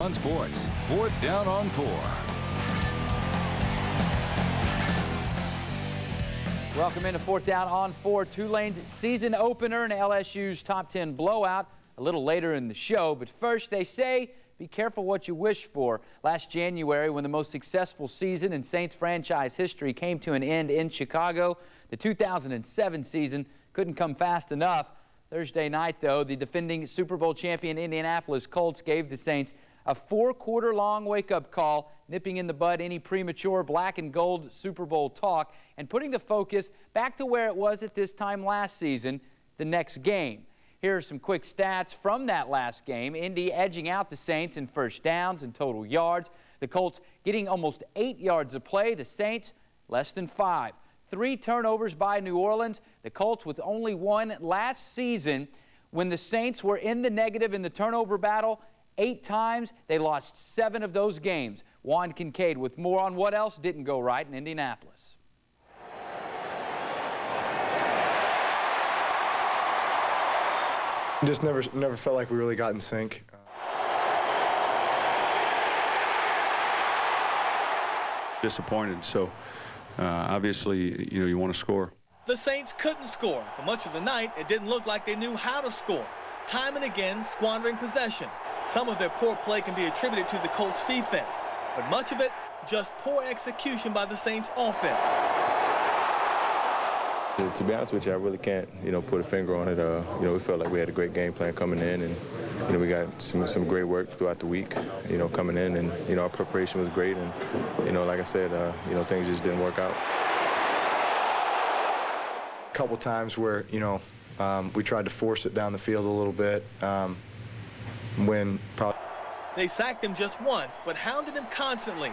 On sports, 4th down on 4. Welcome into 4th down on 4. Tulane's season opener and LSU's top 10 blowout a little later in the show. But first, they say, be careful what you wish for. Last January, when the most successful season in Saints franchise history came to an end in Chicago, the 2007 season couldn't come fast enough. Thursday night, though, the defending Super Bowl champion Indianapolis Colts gave the Saints a 4-quarter-long wake-up call, nipping in the bud any premature black and gold Super Bowl talk and putting the focus back to where it was at this time last season, the next game. Here are some quick stats from that last game. Indy edging out the Saints in first downs and total yards. The Colts getting almost 8 yards of play. The Saints less than 5. 3 turnovers by New Orleans. The Colts with only 1 last season when the Saints were in the negative in the turnover battle. 8 times, they lost 7 of those games. Juan Kincaid with more on what else didn't go right in Indianapolis. Just never felt like we really got in sync. Disappointed, so obviously, you want to score. The Saints couldn't score. For much of the night, it didn't look like they knew how to score. Time and again, squandering possession. Some of their poor play can be attributed to the Colts defense, but much of it just poor execution by the Saints offense. To be honest with you, I really can't, put a finger on it. We felt like we had a great game plan coming in, and we got some great work throughout the week, coming in, and our preparation was great, and like I said, things just didn't work out. A couple times where we tried to force it down the field a little bit. They sacked him just once, but hounded him constantly.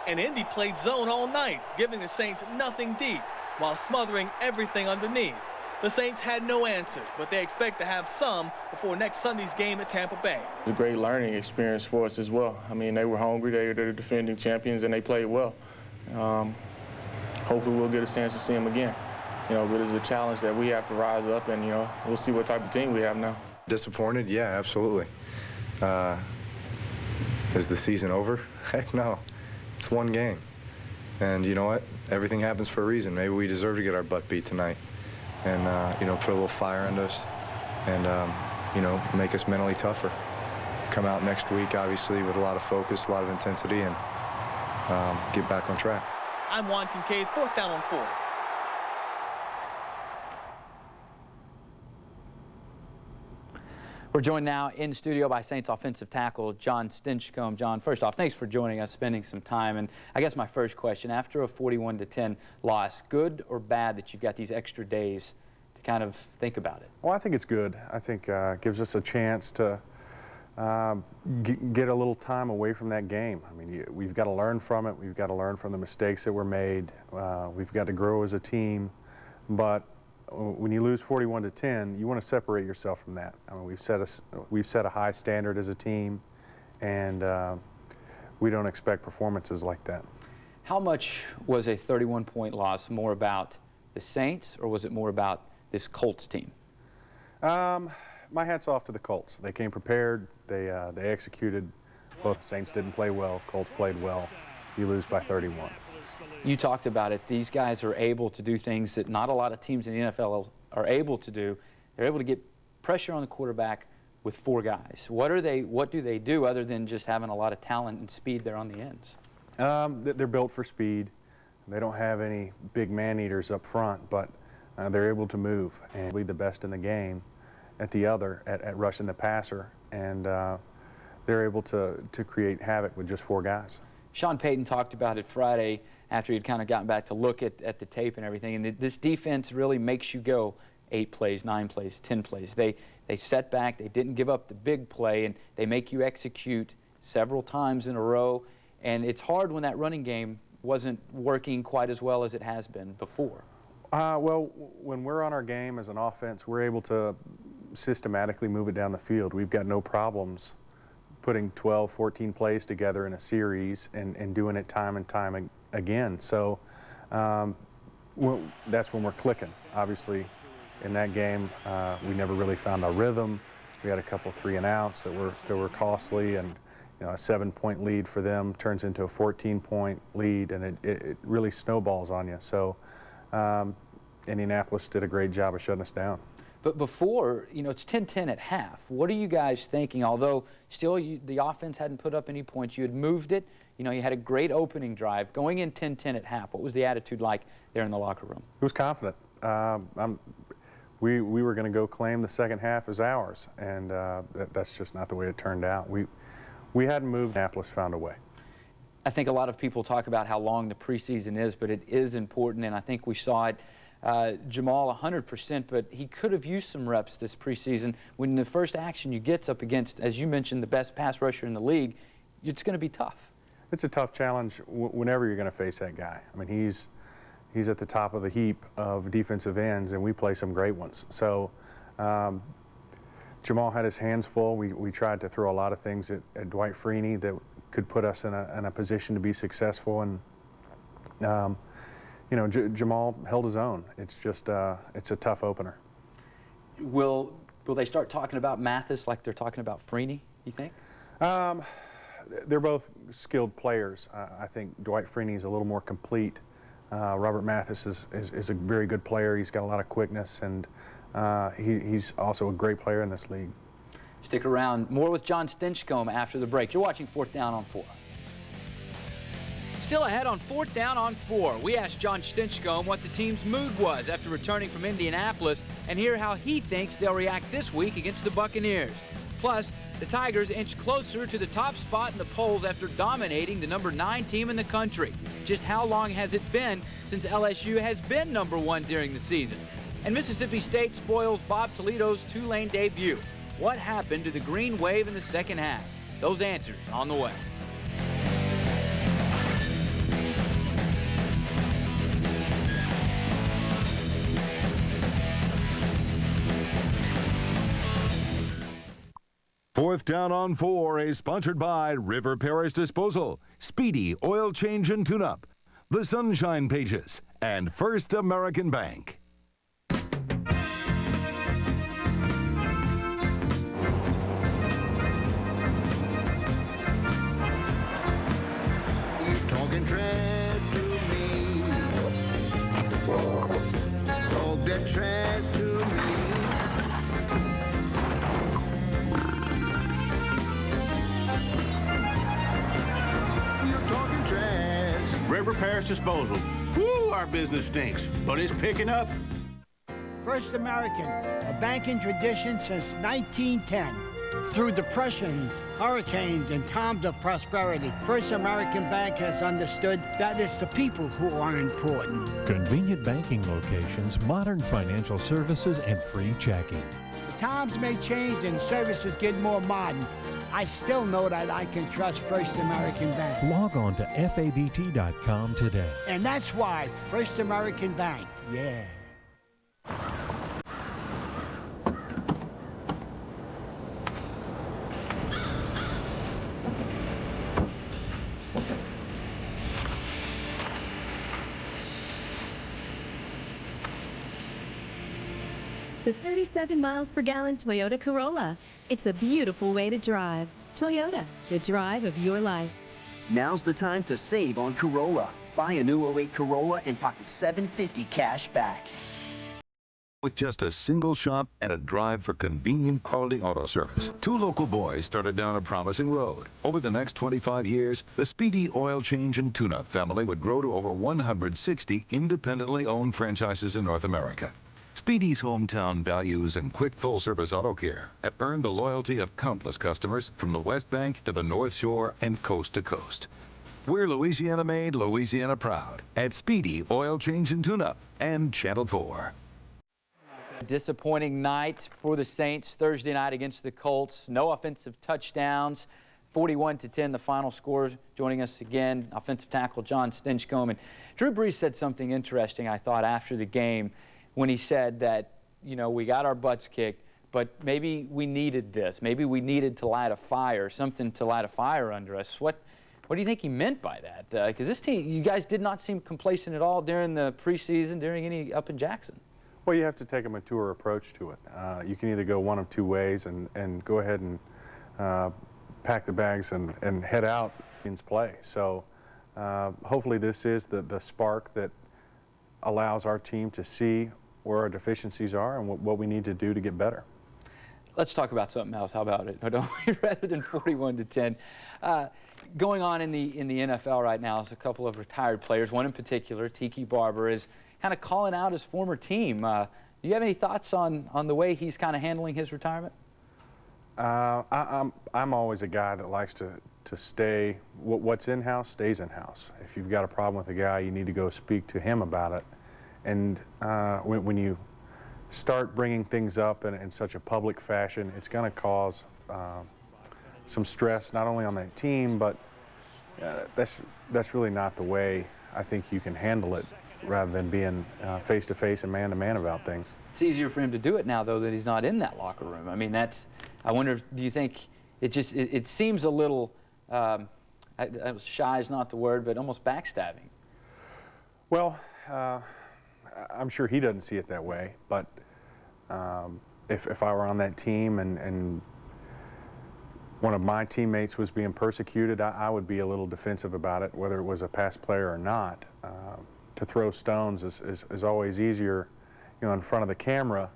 And Indy played zone all night, giving the Saints nothing deep, while smothering everything underneath. The Saints had no answers, but they expect to have some before next Sunday's game at Tampa Bay. It was a great learning experience for us as well. I mean, they were hungry, they were the defending champions, and they played well. Hopefully we'll get a chance to see them again. But it's a challenge that we have to rise up, and, we'll see what type of team we have now. Disappointed? Yeah, absolutely. Is the season over? Heck no. It's one game. And you know what? Everything happens for a reason. Maybe we deserve to get our butt beat tonight and, put a little fire into us and, make us mentally tougher. Come out next week, obviously, with a lot of focus, a lot of intensity, and get back on track. I'm Juan Kincaid, 4th down on 4. We're joined now in studio by Saints offensive tackle John Stinchcomb. John, first off, thanks for joining us, spending some time. And I guess my first question, after a 41-10 loss, good or bad that you've got these extra days to kind of think about it? Well, I think it's good. I think it gives us a chance to get a little time away from that game. I mean, we've got to learn from it. We've got to learn from the mistakes that were made. We've got to grow as a team. But when you lose 41-10, you want to separate yourself from that. I mean, we've set a high standard as a team, and we don't expect performances like that. How much was a 31-point loss more about the Saints, or was it more about this Colts team? My hat's off to the Colts. They came prepared. They executed. Both Saints didn't play well. Colts played well. You lose by 31. You talked about it. These guys are able to do things that not a lot of teams in the NFL are able to do. They're able to get pressure on the quarterback with 4 guys. What do they do other than just having a lot of talent and speed there on the ends? They're built for speed. They don't have any big man-eaters up front, but they're able to move and lead the best in the game at rushing the passer, and they're able to create havoc with just 4 guys. Sean Payton talked about it Friday after he'd kind of gotten back to look at the tape and everything, and this defense really makes you go 8 plays, 9 plays, 10 plays. They set back, they didn't give up the big play, and they make you execute several times in a row, and it's hard when that running game wasn't working quite as well as it has been before. Well, when we're on our game as an offense, we're able to systematically move it down the field. We've got no problems putting 12, 14 plays together in a series and doing it time and time again. So that's when we're clicking. Obviously, in that game, we never really found our rhythm. We had a couple 3-and-outs that were costly, and a 7-point lead for them turns into a 14-point lead, and it really snowballs on you. So Indianapolis did a great job of shutting us down. But before, it's 10-10 at half. What are you guys thinking? Although still the offense hadn't put up any points, you had moved it. You had a great opening drive. Going in 10-10 at half, what was the attitude like there in the locker room? It was confident. We were going to go claim the second half as ours, and that's just not the way it turned out. We hadn't moved. Indianapolis found a way. I think a lot of people talk about how long the preseason is, but it is important, and I think we saw it. Jamal 100%, but he could have used some reps this preseason. When the first action you get's up against, as you mentioned, the best pass rusher in the league, it's going to be tough. It's a tough challenge whenever you're going to face that guy. I mean, he's at the top of the heap of defensive ends, and we play some great ones. So Jamal had his hands full. We tried to throw a lot of things at Dwight Freeney that could put us in a position to be successful, and Jamal held his own. It's just it's a tough opener. Will they start talking about Mathis like they're talking about Freeney, you think? They're both skilled players. I think Dwight Freeney is a little more complete. Robert Mathis is a very good player. He's got a lot of quickness, and he's also a great player in this league. Stick around. More with John Stinchcomb after the break. You're watching 4th Down on 4. Still ahead on 4th Down on 4. We asked John Stinchcomb what the team's mood was after returning from Indianapolis and hear how he thinks they'll react this week against the Buccaneers. Plus, the Tigers inch closer to the top spot in the polls after dominating the number 9 team in the country. Just how long has it been since LSU has been number 1 during the season? And Mississippi State spoils Bob Toledo's Tulane debut. What happened to the Green Wave in the second half? Those answers on the way. Fourth Down on 4 is sponsored by River Parish Disposal, Speedy Oil Change and Tune-Up, The Sunshine Pages, and First American Bank. Talking trash to me. Talk that trash to me. River Parish Disposal. Woo, our business stinks, but it's picking up. First American, a banking tradition since 1910. Through depressions, hurricanes, and times of prosperity, First American Bank has understood that it's the people who are important. Convenient banking locations, modern financial services, and free checking. The times may change and services get more modern. I still know that I can trust First American Bank. Log on to FABT.com today. And that's why First American Bank, yeah. The 37 miles per gallon Toyota Corolla. It's a beautiful way to drive. Toyota, the drive of your life. Now's the time to save on Corolla. Buy a new 08 Corolla and pocket $750 cash back. With just a single shop and a drive for convenient quality auto service, 2 local boys started down a promising road. Over the next 25 years, the Speedy Oil Change and Tune-Up family would grow to over 160 independently owned franchises in North America. Speedy's hometown values and quick full-service auto care have earned the loyalty of countless customers from the West Bank to the North Shore and coast to coast. We're Louisiana made, Louisiana proud at Speedy Oil Change and Tune-Up and Channel 4. A disappointing night for the Saints Thursday night against the Colts. No offensive touchdowns. 41-10 the final score. Joining us again, offensive tackle John Stinchcomb. And Drew Brees said something interesting, I thought, after the game, when he said that, we got our butts kicked, but maybe we needed this. Maybe we needed to light a fire, something to light a fire under us. What do you think he meant by that? Because this team, you guys did not seem complacent at all during the preseason, during any up in Jackson. Well, you have to take a mature approach to it. You can either go one of 2 ways and go ahead and pack the bags and head out and play. So hopefully this is the spark that allows our team to see where our deficiencies are and what we need to do to get better. Let's talk about something else. How about it? Rather than 41-10. Going on in the NFL right now is a couple of retired players. One in particular, Tiki Barber, is kind of calling out his former team. Do you have any thoughts on the way he's kind of handling his retirement? I'm always a guy that likes to stay, what's in-house stays in-house. If you've got a problem with a guy, you need to go speak to him about it. And when you start bringing things up in such a public fashion, it's going to cause some stress, not only on that team, but that's really not the way I think you can handle it, rather than being face-to-face and man-to-man about things. It's easier for him to do it now, though, that he's not in that locker room. I mean, I wonder, do you think it seems a little, shy is not the word, but almost backstabbing? Well, I'm sure he doesn't see it that way, but if I were on that team and one of my teammates was being persecuted, I would be a little defensive about it, whether it was a past player or not. To throw stones is always easier, in front of the camera,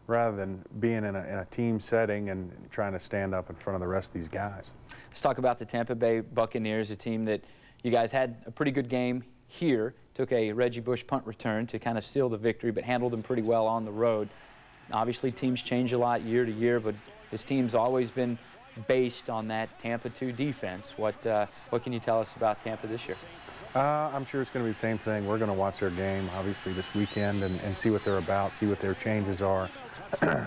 rather than being in a team setting and trying to stand up in front of the rest of these guys. Let's talk about the Tampa Bay Buccaneers, a team that you guys had a pretty good game here. Took a Reggie Bush punt return to kind of seal the victory, but handled them pretty well on the road. Obviously, teams change a lot year to year, but this team's always been based on that Tampa 2 defense. What can you tell us about Tampa this year? I'm sure it's going to be the same thing. We're going to watch their game, obviously, this weekend and see what they're about, see what their changes are.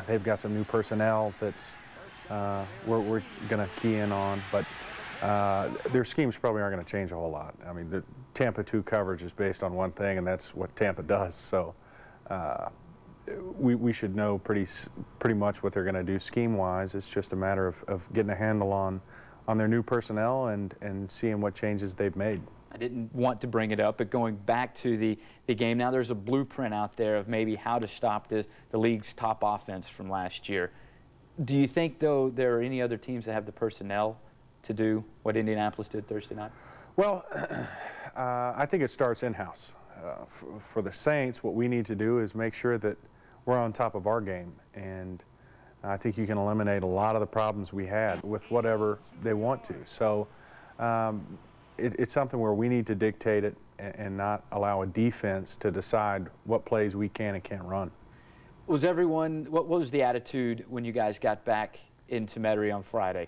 They've got some new personnel that's we're going to key in on, but their schemes probably aren't going to change a whole lot. I mean, the Tampa 2 coverage is based on one thing, and that's what Tampa does. So we should know pretty much what they're going to do scheme-wise. It's just a matter of getting a handle on their new personnel and seeing what changes they've made. I didn't want to bring it up, but going back to the game, now there's a blueprint out there of maybe how to stop the league's top offense from last year. Do you think, though, there are any other teams that have the personnel to do what Indianapolis did Thursday night? Well, I think it starts in-house. For the Saints, what we need to do is make sure that we're on top of our game, and I think you can eliminate a lot of the problems we had with whatever they want to. So it's something where we need to dictate it and not allow a defense to decide what plays we can and can't run. Was everyone, what was the attitude when you guys got back into Metairie on Friday?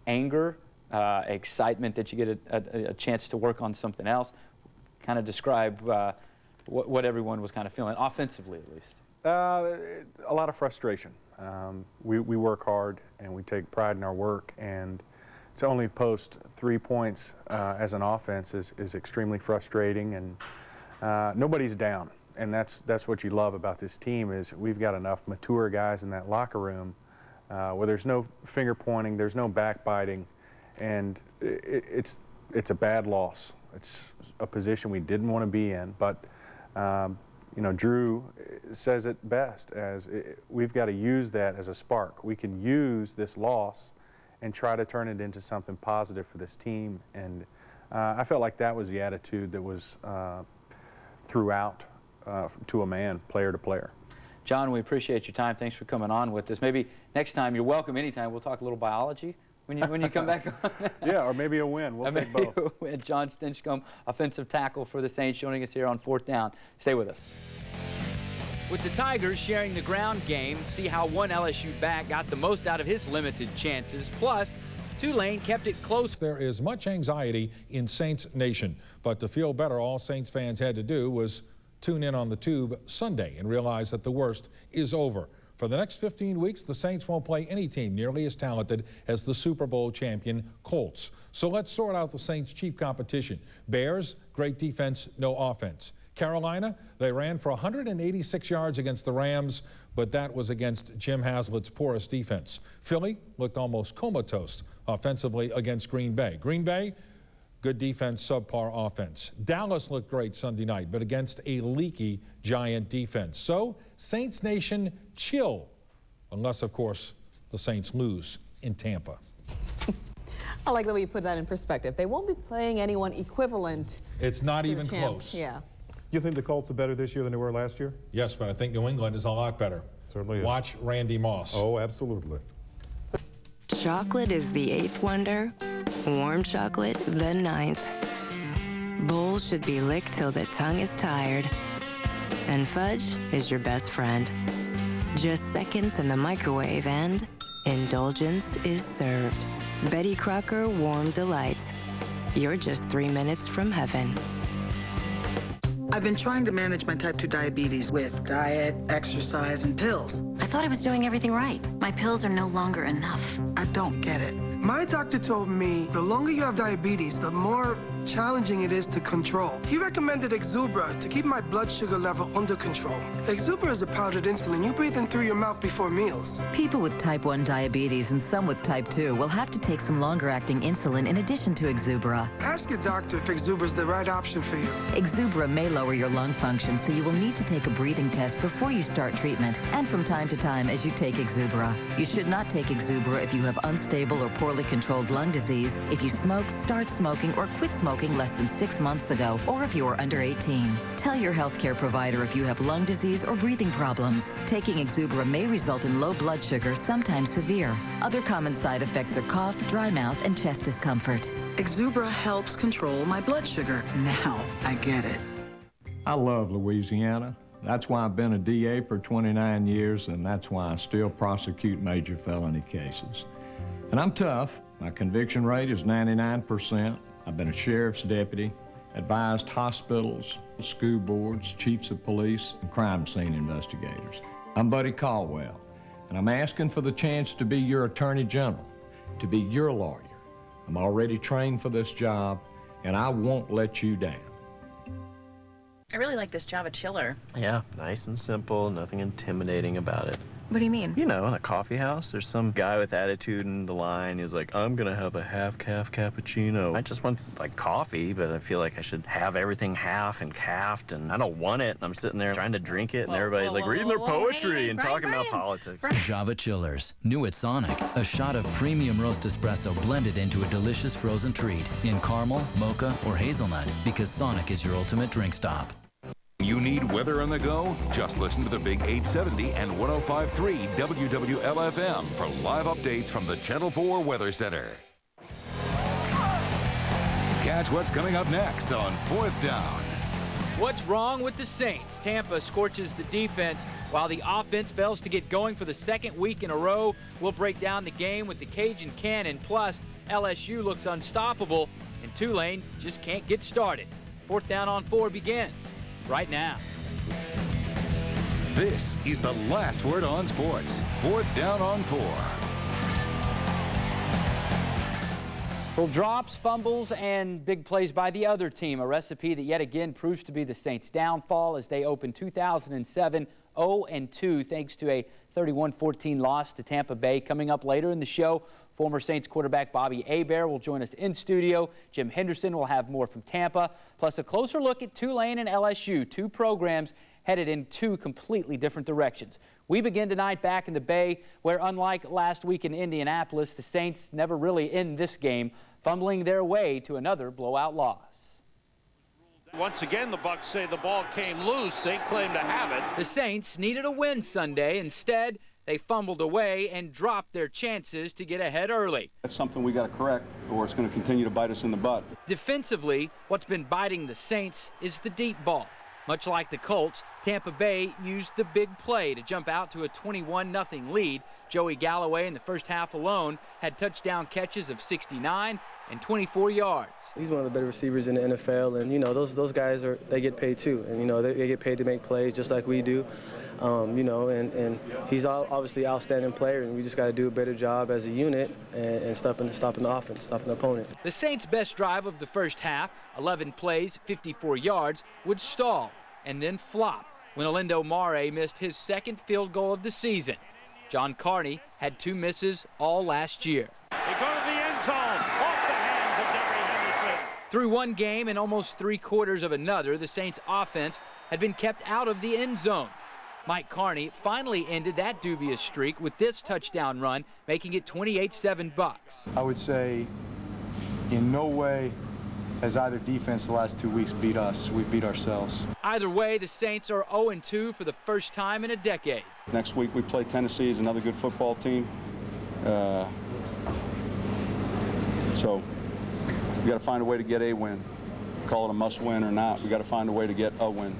Anger, excitement that you get a chance to work on something else? Kind of describe what everyone was kind of feeling, offensively at least. A lot of frustration. We work hard and we take pride in our work, and to only post 3 points as an offense is extremely frustrating, and nobody's down. And that's what you love about this team, is we've got enough mature guys in that locker room where there's no finger pointing, there's no backbiting, and it's a bad loss. It's a position we didn't want to be in, but Drew says it best, as we've got to use that as a spark. We can use this loss and try to turn it into something positive for this team, and I felt like that was the attitude that was throughout, to a man, player to player. John, we appreciate your time. Thanks for coming on with us. Maybe next time, you're welcome anytime. We'll talk a little biology when you come back on. Yeah, or maybe a win. We'll take both. John Stinchcomb, offensive tackle for the Saints, joining us here on 4th Down. Stay with us. With the Tigers sharing the ground game, see how one LSU back got the most out of his limited chances. Plus, Tulane kept it close. There is much anxiety in Saints Nation, but to feel better, all Saints fans had to do was tune in on the Tube Sunday and realize that the worst is over. For the next 15 weeks, the Saints won't play any team nearly as talented as the Super Bowl champion Colts. So let's sort out the Saints' chief competition. Bears, great defense, no offense. Carolina, they ran for 186 yards against the Rams, but that was against Jim Haslett's poorest defense. Philly looked almost comatose offensively against Green Bay. Green Bay, good defense, subpar offense. Dallas looked great Sunday night, but against a leaky Giant defense. So, Saints Nation, chill. Unless, of course, the Saints lose in Tampa. I like the way you put that in perspective. They won't be playing anyone equivalent. It's not to even the champs. close. Yeah. You think the Colts are better this year than they were last year? Yes, but I think New England is a lot better. Certainly is. Watch Randy Moss. Oh, absolutely. Chocolate is the 8th wonder, warm chocolate the 9th. Bowls should be licked till the tongue is tired. And fudge is your best friend. Just seconds in the microwave and indulgence is served. Betty Crocker Warm Delights. You're just 3 minutes from heaven. I've been trying to manage my type 2 diabetes with diet, exercise, and pills. I thought I was doing everything right. My pills are no longer enough. I don't get it. My doctor told me the longer you have diabetes, the more challenging it is to control. He recommended Exubra to keep my blood sugar level under control. Exubra is a powdered insulin you breathe in through your mouth before meals. People with type 1 diabetes and some with type 2 will have to take some longer-acting insulin in addition to Exubra. Ask your doctor if Exubra is the right option for you. Exubra may lower your lung function, so you will need to take a breathing test before you start treatment and from time to time as you take Exubra. You should not take Exubra if you have unstable or poorly controlled lung disease, if you smoke, start smoking, or quit smoking less than 6 months ago, or if you are under 18. Tell your healthcare provider if you have lung disease or breathing problems. Taking Exubra may result in low blood sugar, sometimes severe. Other common side effects are cough, dry mouth, and chest discomfort. Exubra helps control my blood sugar. Now I get it. I love Louisiana. That's why I've been a DA for 29 years, and that's why I still prosecute major felony cases. And I'm tough. My conviction rate is 99%. I've been a sheriff's deputy, advised hospitals, school boards, chiefs of police, and crime scene investigators. I'm Buddy Caldwell, and I'm asking for the chance to be your attorney general, to be your lawyer. I'm already trained for this job, and I won't let you down. I really like this Java chiller. Yeah, nice and simple, nothing intimidating about it. What do you mean? You know, in a coffee house, there's some guy with attitude in the line. He's like, I'm gonna have a half-calf cappuccino. I just want, like, coffee, but I feel like I should have everything half and calfed, and I don't want it. And I'm sitting there trying to drink it, and everybody's like reading their poetry and talking about politics. Java Chillers, new at Sonic. A shot of premium roast espresso blended into a delicious frozen treat in caramel, mocha, or hazelnut, because Sonic is your ultimate drink stop. You need weather on the go? Just listen to the Big 870 and 105.3 WWL-FM for live updates from the Channel 4 Weather Center. Catch what's coming up next on 4th Down. What's wrong with the Saints? Tampa scorches the defense while the offense fails to get going for the second week in a row. We'll break down the game with the Cajun Cannon. Plus, LSU looks unstoppable, and Tulane just can't get started. 4th Down on 4 begins right now. This is the last word on sports. 4th Down on 4. Well, drops, fumbles, and big plays by the other team, a recipe that yet again proves to be the Saints' downfall as they open 2007 0-2 thanks to a 31-14 loss to Tampa Bay. Coming up later in the show, former Saints quarterback Bobby Hebert will join us in studio. Jim Henderson will have more from Tampa, plus a closer look at Tulane and LSU, two programs headed in two completely different directions. We begin tonight back in the Bay, where unlike last week in Indianapolis, the Saints never really end this game, fumbling their way to another blowout loss. Once again, the Bucs say the ball came loose. They claim to have it. The Saints needed a win Sunday. Instead, they fumbled away and dropped their chances to get ahead early. That's something we got to correct, or it's going to continue to bite us in the butt. Defensively, what's been biting the Saints is the deep ball. Much like the Colts, Tampa Bay used the big play to jump out to a 21-0 lead. Joey Galloway in the first half alone had touchdown catches of 69 and 24 yards. He's one of the better receivers in the NFL, and, you know, those guys, they get paid too. And, you know, they get paid to make plays just like we do. You know, and he's obviously an outstanding player, and we just got to do a better job as a unit and stopping the offense, stopping the opponent. The Saints' best drive of the first half, 11 plays, 54 yards, would stall and then flop when Olindo Mare missed his second field goal of the season. John Carney had two misses all last year. They go to the end zone, off the hands of Derry Henderson. Through one game and almost 3/4 of another, the Saints' offense had been kept out of the end zone. Mike Carney finally ended that dubious streak with this touchdown run, making it 28-7 Bucs. I would say in no way has either defense the last 2 weeks beat us. We beat ourselves. Either way, the Saints are 0-2 for the first time in a decade. Next week we play Tennessee, is another good football team. So we got to find a way to get a win. Call it a must-win or not, we got to find a way to get a win.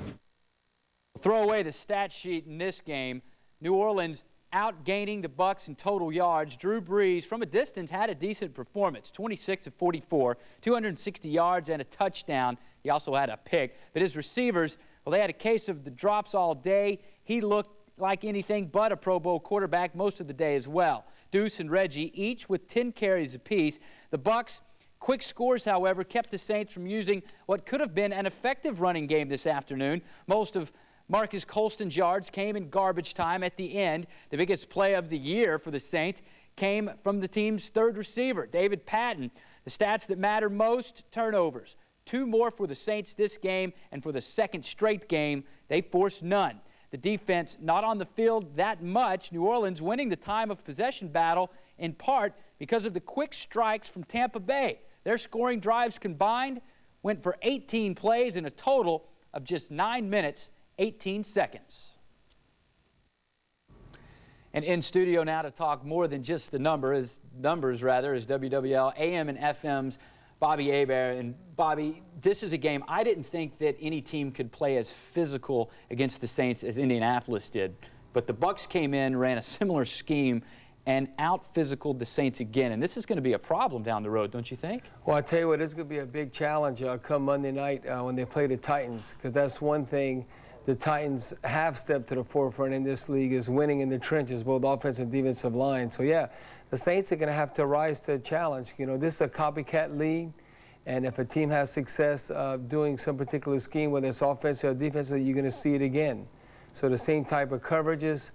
Throw away the stat sheet in this game. New Orleans outgaining the Bucs in total yards. Drew Brees, from a distance, had a decent performance, 26 of 44, 260 yards and a touchdown. He also had a pick. But his receivers, well, they had a case of the drops all day. He looked like anything but a Pro Bowl quarterback most of the day as well. Deuce and Reggie, each with 10 carries apiece. The Bucs' quick scores, however, kept the Saints from using what could have been an effective running game this afternoon. Most of Marcus Colston's yards came in garbage time at the end. The biggest play of the year for the Saints came from the team's third receiver, David Patton. The stats that matter most: turnovers. 2 more for the Saints this game, and for the second straight game, they forced none. The defense not on the field that much. New Orleans winning the time of possession battle in part because of the quick strikes from Tampa Bay. Their scoring drives combined went for 18 plays in a total of just 9 minutes, 18 seconds. And in studio now to talk more than just the numbers is WWL AM and FM's Bobby Hebert. And Bobby, this is a game I didn't think that any team could play as physical against the Saints as Indianapolis did. But the Bucs came in, ran a similar scheme, and out-physicaled the Saints again. And this is going to be a problem down the road, don't you think? Well, I tell you what, this is going to be a big challenge come Monday night when they play the Titans, because that's one thing the Titans have stepped to the forefront in this league, is winning in the trenches, both offensive and defensive line. So, yeah, the Saints are going to have to rise to the challenge. You know, this is a copycat league, and if a team has success doing some particular scheme, whether it's offensive or defensive, you're going to see it again. So the same type of coverages,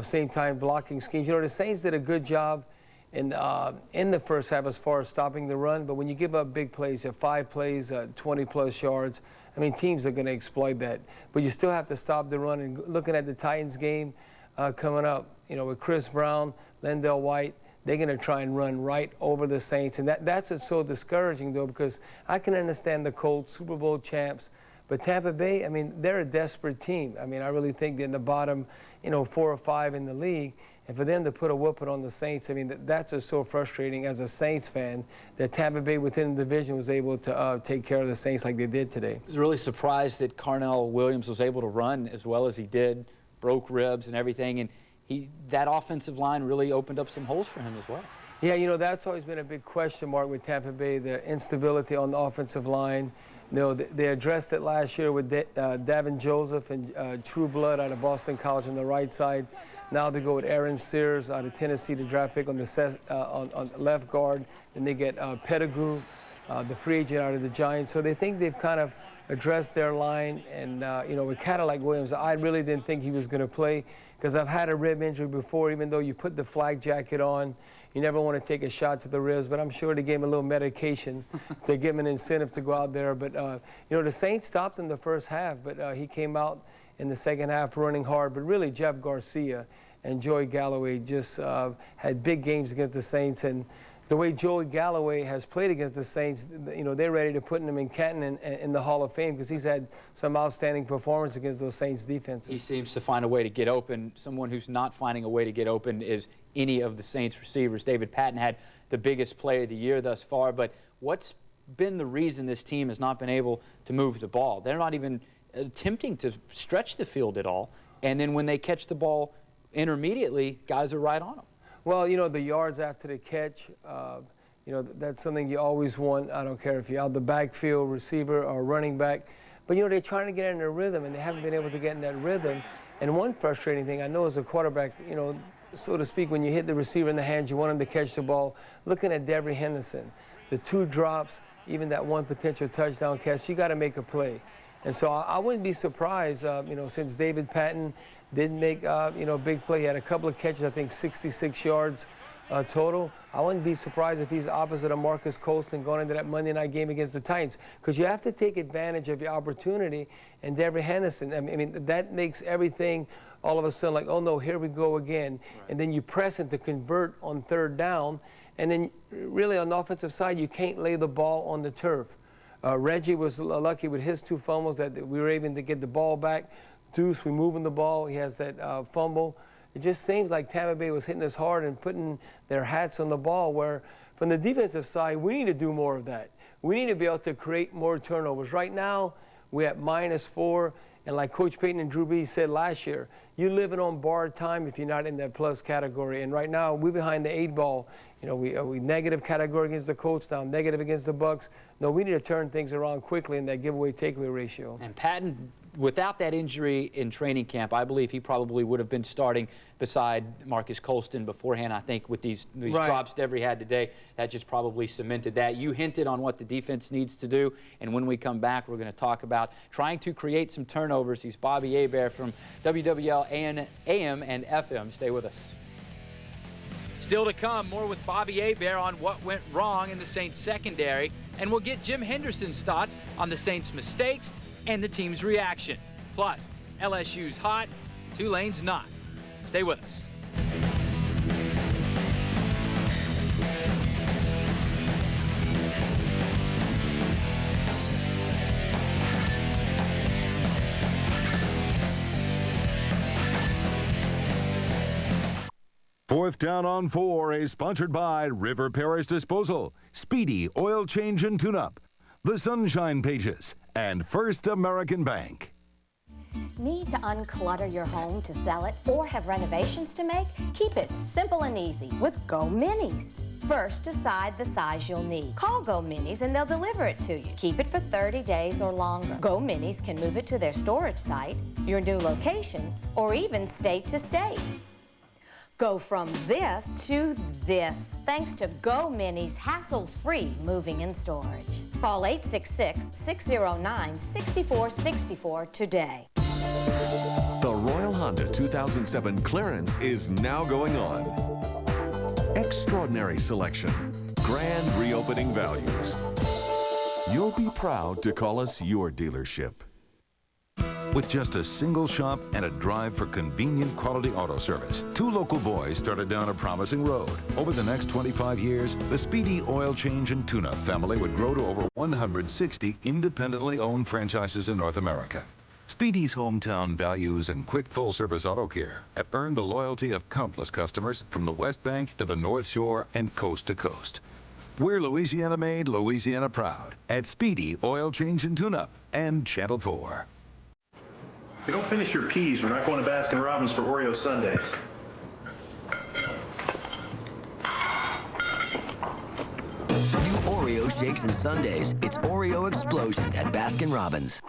same time blocking schemes. You know, the Saints did a good job in the first half as far as stopping the run, but when you give up big plays, 5 plays, 20-plus yards, I mean, teams are going to exploit that. But you still have to stop the run. And looking at the Titans game coming up, you know, with Chris Brown, Lendell White, they're going to try and run right over the Saints. And that's what's so discouraging, though, because I can understand the Colts, Super Bowl champs, but Tampa Bay, I mean, they're a desperate team. I mean, I really think they're in the bottom, you know, 4 or 5 in the league. And for them to put a whooping on the Saints, I mean, that's just so frustrating as a Saints fan that Tampa Bay within the division was able to take care of the Saints like they did today. I was really surprised that Carnell Williams was able to run as well as he did, broke ribs and everything, and that offensive line really opened up some holes for him as well. Yeah, you know, that's always been a big question mark with Tampa Bay, the instability on the offensive line. You know, they addressed it last year with Davin Joseph and True Blood out of Boston College on the right side. Now they go with Aaron Sears out of Tennessee, the draft pick on the on left guard. Then they get Pettigrew, the free agent out of the Giants. So they think they've kind of addressed their line. And, you know, with Cadillac Williams, I really didn't think he was going to play because I've had a rib injury before. Even though you put the flak jacket on, you never want to take a shot to the ribs. But I'm sure they gave him a little medication to give him an incentive to go out there. But, you know, the Saints stopped in the first half, but he came out in the second half running hard. But really, Jeff Garcia and Joey Galloway just had big games against the Saints. And the way Joey Galloway has played against the Saints, you know, they're ready to put him in Canton in the Hall of Fame because he's had some outstanding performance against those Saints defenses. He seems to find a way to get open. Someone who's not finding a way to get open is any of the Saints receivers. David Patton had the biggest play of the year thus far, but what's been the reason this team has not been able to move the ball? They're not even attempting to stretch the field at all, and then when they catch the ball intermediately, guys are right on them. Well, you know, the yards after the catch, you know, that's something you always want. I don't care if you're out the backfield, receiver, or running back. But, you know, they're trying to get in their rhythm, and they haven't been able to get in that rhythm. And one frustrating thing I know as a quarterback, you know, so to speak, when you hit the receiver in the hands, you want him to catch the ball. Looking at Devery Henderson, the 2 drops, even that 1 potential touchdown catch, you got to make a play. And so I wouldn't be surprised, you know, since David Patton didn't make, you know, big play. He had a couple of catches, I think 66 yards total. I wouldn't be surprised if he's opposite of Marcus Colston going into that Monday night game against the Titans, because you have to take advantage of your opportunity. And Devery Henderson, I mean, that makes everything all of a sudden like, oh, no, here we go again. Right. And then you press it to convert on 3rd down. And then really on the offensive side, you can't lay the ball on the turf. Reggie was lucky with his 2 fumbles that we were able to get the ball back. Deuce, we moving the ball. He has that fumble. It just seems like Tampa Bay was hitting us hard and putting their hats on the ball, where from the defensive side, we need to do more of that. We need to be able to create more turnovers. Right now, we're at -4, and like Coach Payton and Drew Brees said last year, you're living on borrowed time if you're not in that plus category. And right now, we're behind the 8 ball. You know, we negative category against the Colts, now negative against the Bucks. No, we need to turn things around quickly in that giveaway-takeaway ratio. And Patton, without that injury in training camp, I believe he probably would have been starting beside Marcus Colston beforehand. I think with these Right. drops Devery had today, that just probably cemented that. You hinted on what the defense needs to do, and when we come back, we're going to talk about trying to create some turnovers. He's Bobby Hebert from WWL AM and FM. Stay with us. Still to come, more with Bobby Hebert on what went wrong in the Saints secondary, and we'll get Jim Henderson's thoughts on the Saints' mistakes and the team's reaction. Plus, LSU's hot, Tulane's not. Stay with us. Fourth Down on 4 is sponsored by River Parish Disposal, Speedy Oil Change and Tune-Up, The Sunshine Pages, and First American Bank. Need to unclutter your home to sell it or have renovations to make? Keep it simple and easy with Go Minis. First, decide the size you'll need. Call Go Minis and they'll deliver it to you. Keep it for 30 days or longer. Go Minis can move it to their storage site, your new location, or even state to state. Go from this to this, thanks to Go Minis hassle-free moving and storage. Call 866-609-6464 today. The Royal Honda 2007 clearance is now going on. Extraordinary selection, grand reopening values. You'll be proud to call us your dealership. With just a single shop and a drive for convenient quality auto service, 2 local boys started down a promising road. Over the next 25 years, the Speedy Oil Change and Tune-Up family would grow to over 160 independently owned franchises in North America. Speedy's hometown values and quick full-service auto care have earned the loyalty of countless customers from the West Bank to the North Shore and coast to coast. We're Louisiana made, Louisiana proud at Speedy Oil Change and Tune-Up and Channel 4. If you don't finish your peas, we're not going to Baskin-Robbins for Oreo sundaes. New Oreo shakes and sundaes. It's Oreo Explosion at Baskin-Robbins.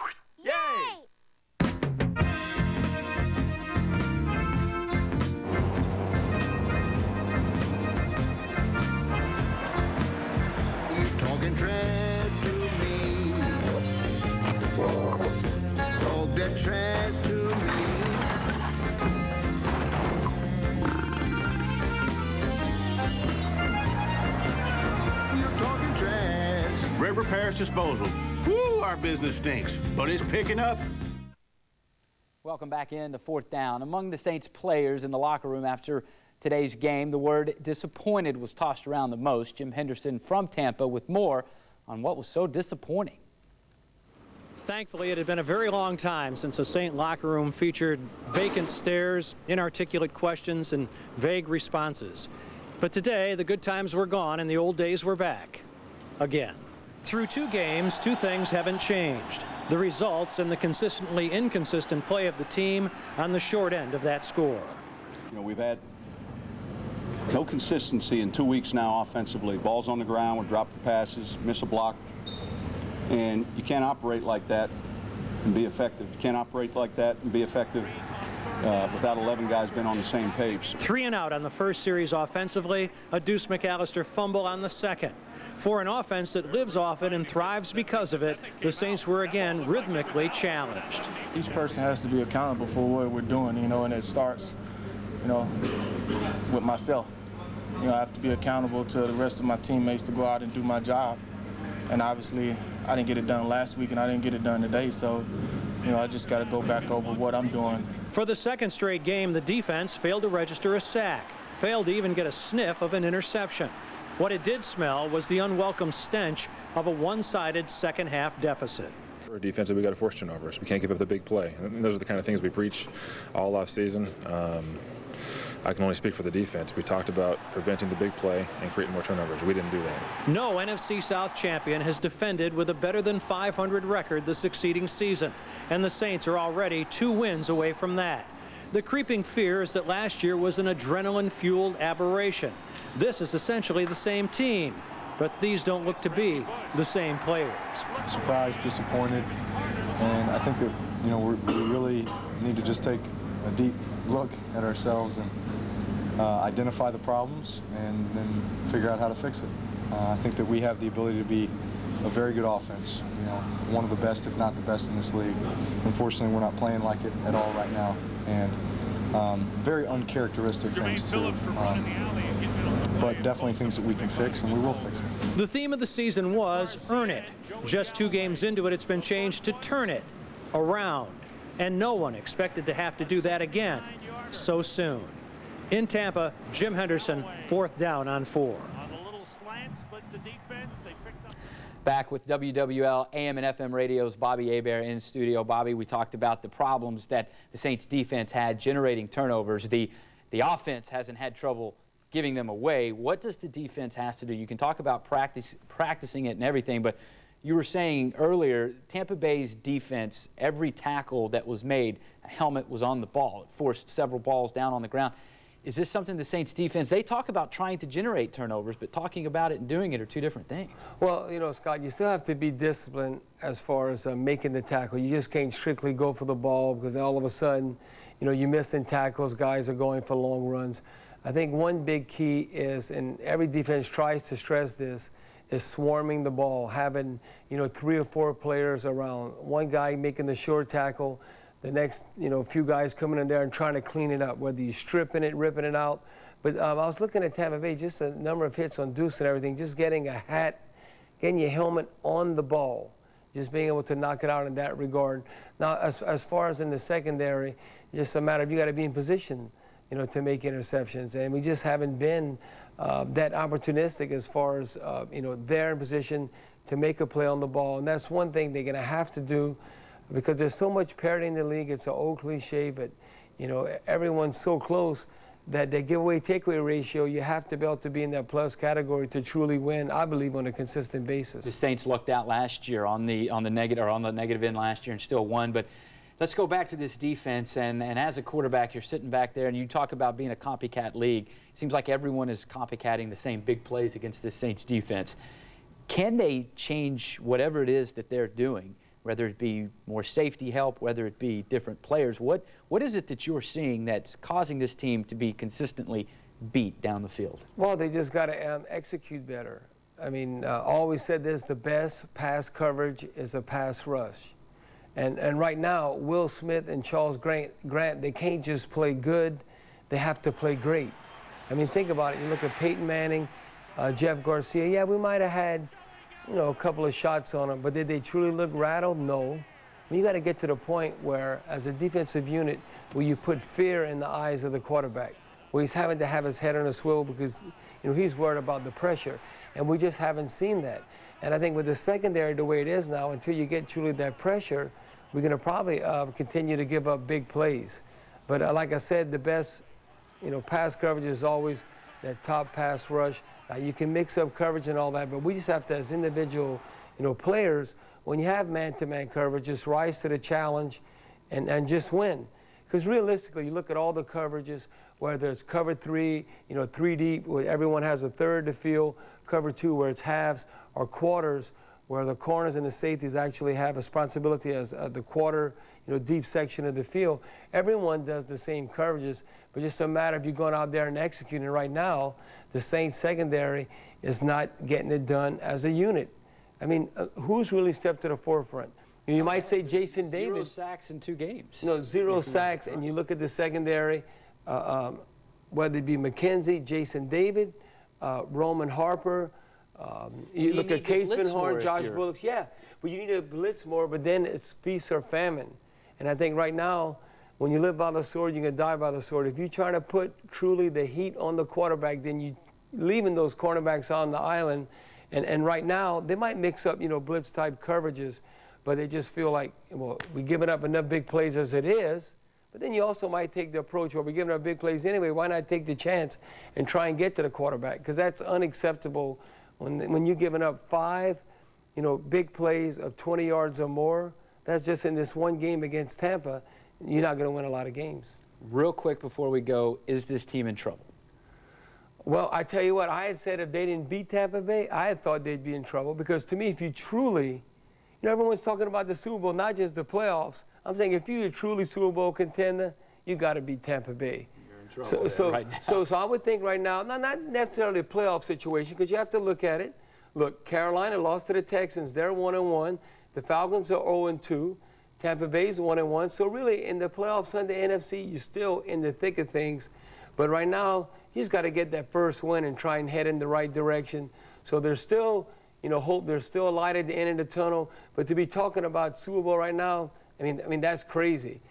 Talking trash to me. Talk that trash to me. You're talking trash. River Parish Disposal. Woo, our business stinks, but it's picking up. Welcome back into Fourth Down. Among the Saints players in the locker room after today's game, the word disappointed was tossed around the most. Jim Henderson from Tampa with more on what was so disappointing. Thankfully, it had been a very long time since a Saint locker room featured vacant stares, inarticulate questions, and vague responses. But today, the good times were gone and the old days were back. Again. Through 2 games, 2 things haven't changed. The results and the consistently inconsistent play of the team on the short end of that score. You know, we've had no consistency in 2 weeks now offensively. Balls on the ground, we're dropping passes, miss a block. And you can't operate like that and be effective. You can't operate like that and be effective without 11 guys being on the same page. 3 and out on the first series offensively, a Deuce McAllister fumble on the second. For an offense that lives off it and thrives because of it, the Saints were again rhythmically challenged. Each person has to be accountable for what we're doing, you know, and it starts, you know, with myself. You know, I have to be accountable to the rest of my teammates to go out and do my job. And obviously, I didn't get it done last week and I didn't get it done today, so, you know, I just got to go back over what I'm doing. For the second straight game, the defense failed to register a sack, failed to even get a sniff of an interception. What it did smell was the unwelcome stench of a one-sided second-half deficit. We're defensive, we got to force turnovers. We can't give up the big play. And those are the kind of things we preach all off season. I can only speak for the defense. We talked about preventing the big play and creating more turnovers. We didn't do that. No NFC South champion has defended with a better than .500 record the succeeding season, and the Saints are already 2 wins away from that. The creeping fear is that last year was an adrenaline-fueled aberration. This is essentially the same team, but these don't look to be the same players. Surprised, disappointed, and I think that, you know, we really need to just take a deep look at ourselves and identify the problems and then figure out how to fix it. I think that we have the ability to be a very good offense, you know, one of the best, if not the best in this league. Unfortunately, we're not playing like it at all right now, and very uncharacteristic things too. But definitely things that we can fix, and we will fix them. The theme of the season was earn it. Just 2 games into it, it's been changed to turn it around. And no one expected to have to do that again so soon. In Tampa, Jim Henderson, 4th down on 4. Back with WWL AM and FM Radio's Bobby Hebert in studio. Bobby, we talked about the problems that the Saints defense had generating turnovers. The offense hasn't had trouble giving them away. What does the defense have to do? You can talk about practicing it and everything, but you were saying earlier, Tampa Bay's defense, every tackle that was made, a helmet was on the ball. It forced several balls down on the ground. Is this something the Saints defense, they talk about trying to generate turnovers, but talking about it and doing it are 2 different things. Well, you know, Scott, you still have to be disciplined as far as making the tackle. You just can't strictly go for the ball, because all of a sudden, you know, you're missing tackles, guys are going for long runs. I think one big key is, and every defense tries to stress this, is swarming the ball, having, you know, 3 or 4 players around. One guy making the short tackle, the next, you know, few guys coming in there and trying to clean it up, whether you're stripping it, ripping it out. But I was looking at Tampa Bay, just a number of hits on Deuce and everything, just getting a hat, getting your helmet on the ball, just being able to knock it out in that regard. Now, as far as in the secondary, just a matter of you got to be in position, you know, to make interceptions. And we just haven't been that opportunistic as far as, you know, they're in position to make a play on the ball. And that's one thing they're going to have to do, because there's so much parity in the league. It's an old cliche, but, you know, everyone's so close that the giveaway takeaway ratio, you have to be able to be in that plus category to truly win, I believe, on a consistent basis. The Saints lucked out last year on the negative end last year and still won. But let's go back to this defense, and as a quarterback, you're sitting back there and you talk about being a copycat league. It seems like everyone is copycatting the same big plays against this Saints defense. Can they change whatever it is that they're doing, whether it be more safety help, whether it be different players? What is it that you're seeing that's causing this team to be consistently beat down the field? Well, they just got to execute better. I mean, I always said this, the best pass coverage is a pass rush. And right now, Will Smith and Charles Grant, they can't just play good, they have to play great. I mean, think about it. You look at Peyton Manning, Jeff Garcia. Yeah, we might have had, you know, a couple of shots on them, but did they truly look rattled? No. I mean, you got to get to the point where, as a defensive unit, where you put fear in the eyes of the quarterback, where he's having to have his head on a swivel because, you know, he's worried about the pressure, and we just haven't seen that. And I think with the secondary the way it is now, until you get truly that pressure, we're going to probably continue to give up big plays. But like I said, the best, you know, pass coverage is always that top pass rush. You can mix up coverage and all that, but we just have to, as individual, you know, players, when you have man-to-man coverage, just rise to the challenge and just win. Because realistically, you look at all the coverages, whether it's cover 3, you know, 3 deep, where everyone has a third to field, cover 2, where it's halves, or quarters, where the corners and the safeties actually have responsibility as the quarter, you know, deep section of the field. Everyone does the same coverages, but just a matter of you going out there and executing. Right now, the Saints secondary is not getting it done as a unit. I mean, who's really stepped to the forefront? You might say Jason David. 0 sacks in 2 games. No, 0 sacks, and you look at the secondary, whether it be McKenzie, Jason David, Roman Harper, you look at Casement Horn, Josh Bullock. Yeah, but you need to blitz more, but then it's feast or famine. And I think right now, when you live by the sword, you're going to die by the sword. If you're trying to put truly the heat on the quarterback, then you leaving those cornerbacks on the island. And right now, they might mix up, blitz-type coverages, but they just feel like, well, we're giving up enough big plays as it is. But then you also might take the approach where we're giving up big plays anyway. Why not take the chance and try and get to the quarterback? Because that's unacceptable when you're giving up 5, big plays of 20 yards or more. That's just in this one game against Tampa. You're not going to win a lot of games. Real quick before we go, is this team in trouble? Well, I tell you what, I had said if they didn't beat Tampa Bay, I had thought they'd be in trouble. Because to me, if you truly, everyone's talking about the Super Bowl, not just the playoffs. I'm saying if you're a truly Super Bowl contender, you got to beat Tampa Bay. You're in trouble right now. So I would think right now, not necessarily a playoff situation, because you have to look at it. Look, Carolina lost to the Texans. They're 1-1. The Falcons are 0-2. Tampa Bay's 1-1. So really, in the playoffs on the NFC, you're still in the thick of things. But right now, he's got to get that first win and try and head in the right direction. So there's still, hope. There's still a light at the end of the tunnel. But to be talking about Super Bowl right now, I mean that's crazy.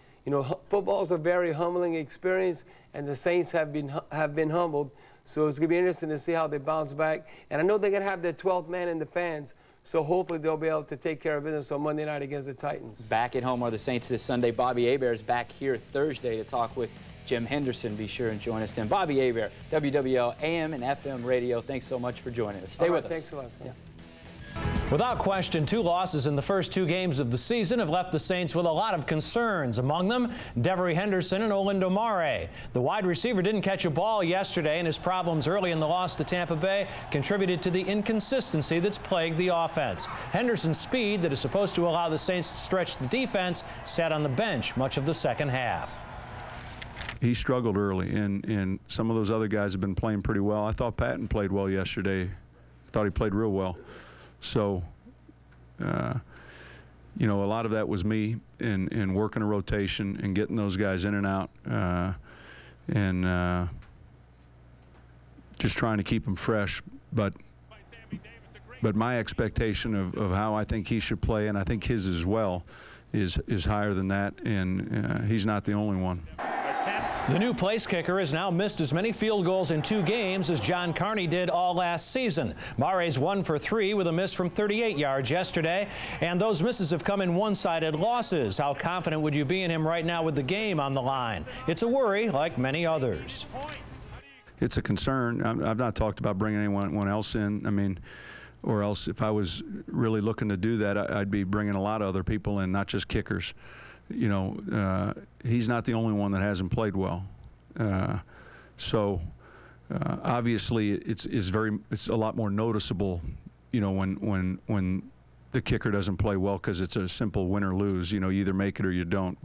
Football's a very humbling experience, and the Saints have been humbled. So it's going to be interesting to see how they bounce back. And I know they're going to have their 12th man in the fans. So hopefully they'll be able to take care of business on Monday night against the Titans. Back at home are the Saints this Sunday. Bobby Hebert is back here Thursday to talk with Jim Henderson. Be sure and join us then. Bobby Hebert, WWL AM and FM radio. Thanks so much for joining us. Stay with us. Thanks a lot, Scott. Without question, 2 losses in the first 2 games of the season have left the Saints with a lot of concerns. Among them, Devery Henderson and Olindo Mare. The wide receiver didn't catch a ball yesterday, and his problems early in the loss to Tampa Bay contributed to the inconsistency that's plagued the offense. Henderson's speed that is supposed to allow the Saints to stretch the defense sat on the bench much of the second half. He struggled early, and some of those other guys have been playing pretty well. I thought Patton played well yesterday. I thought he played real well. So, a lot of that was me in working a rotation and getting those guys in and out, and just trying to keep them fresh. But my expectation of how I think he should play, and I think his as well, is higher than that, and he's not the only one. The new place kicker has now missed as many field goals in 2 games as John Carney did all last season. Mare's 1 for 3 with a miss from 38 yards yesterday, and those misses have come in one-sided losses. How confident would you be in him right now with the game on the line? It's a worry, like many others. It's a concern. I've not talked about bringing anyone else in. Or else if I was really looking to do that, I'd be bringing a lot of other people in, not just kickers. He's not the only one that hasn't played well. Obviously it's a lot more noticeable, when the kicker doesn't play well, because it's a simple win or lose. You either make it or you don't.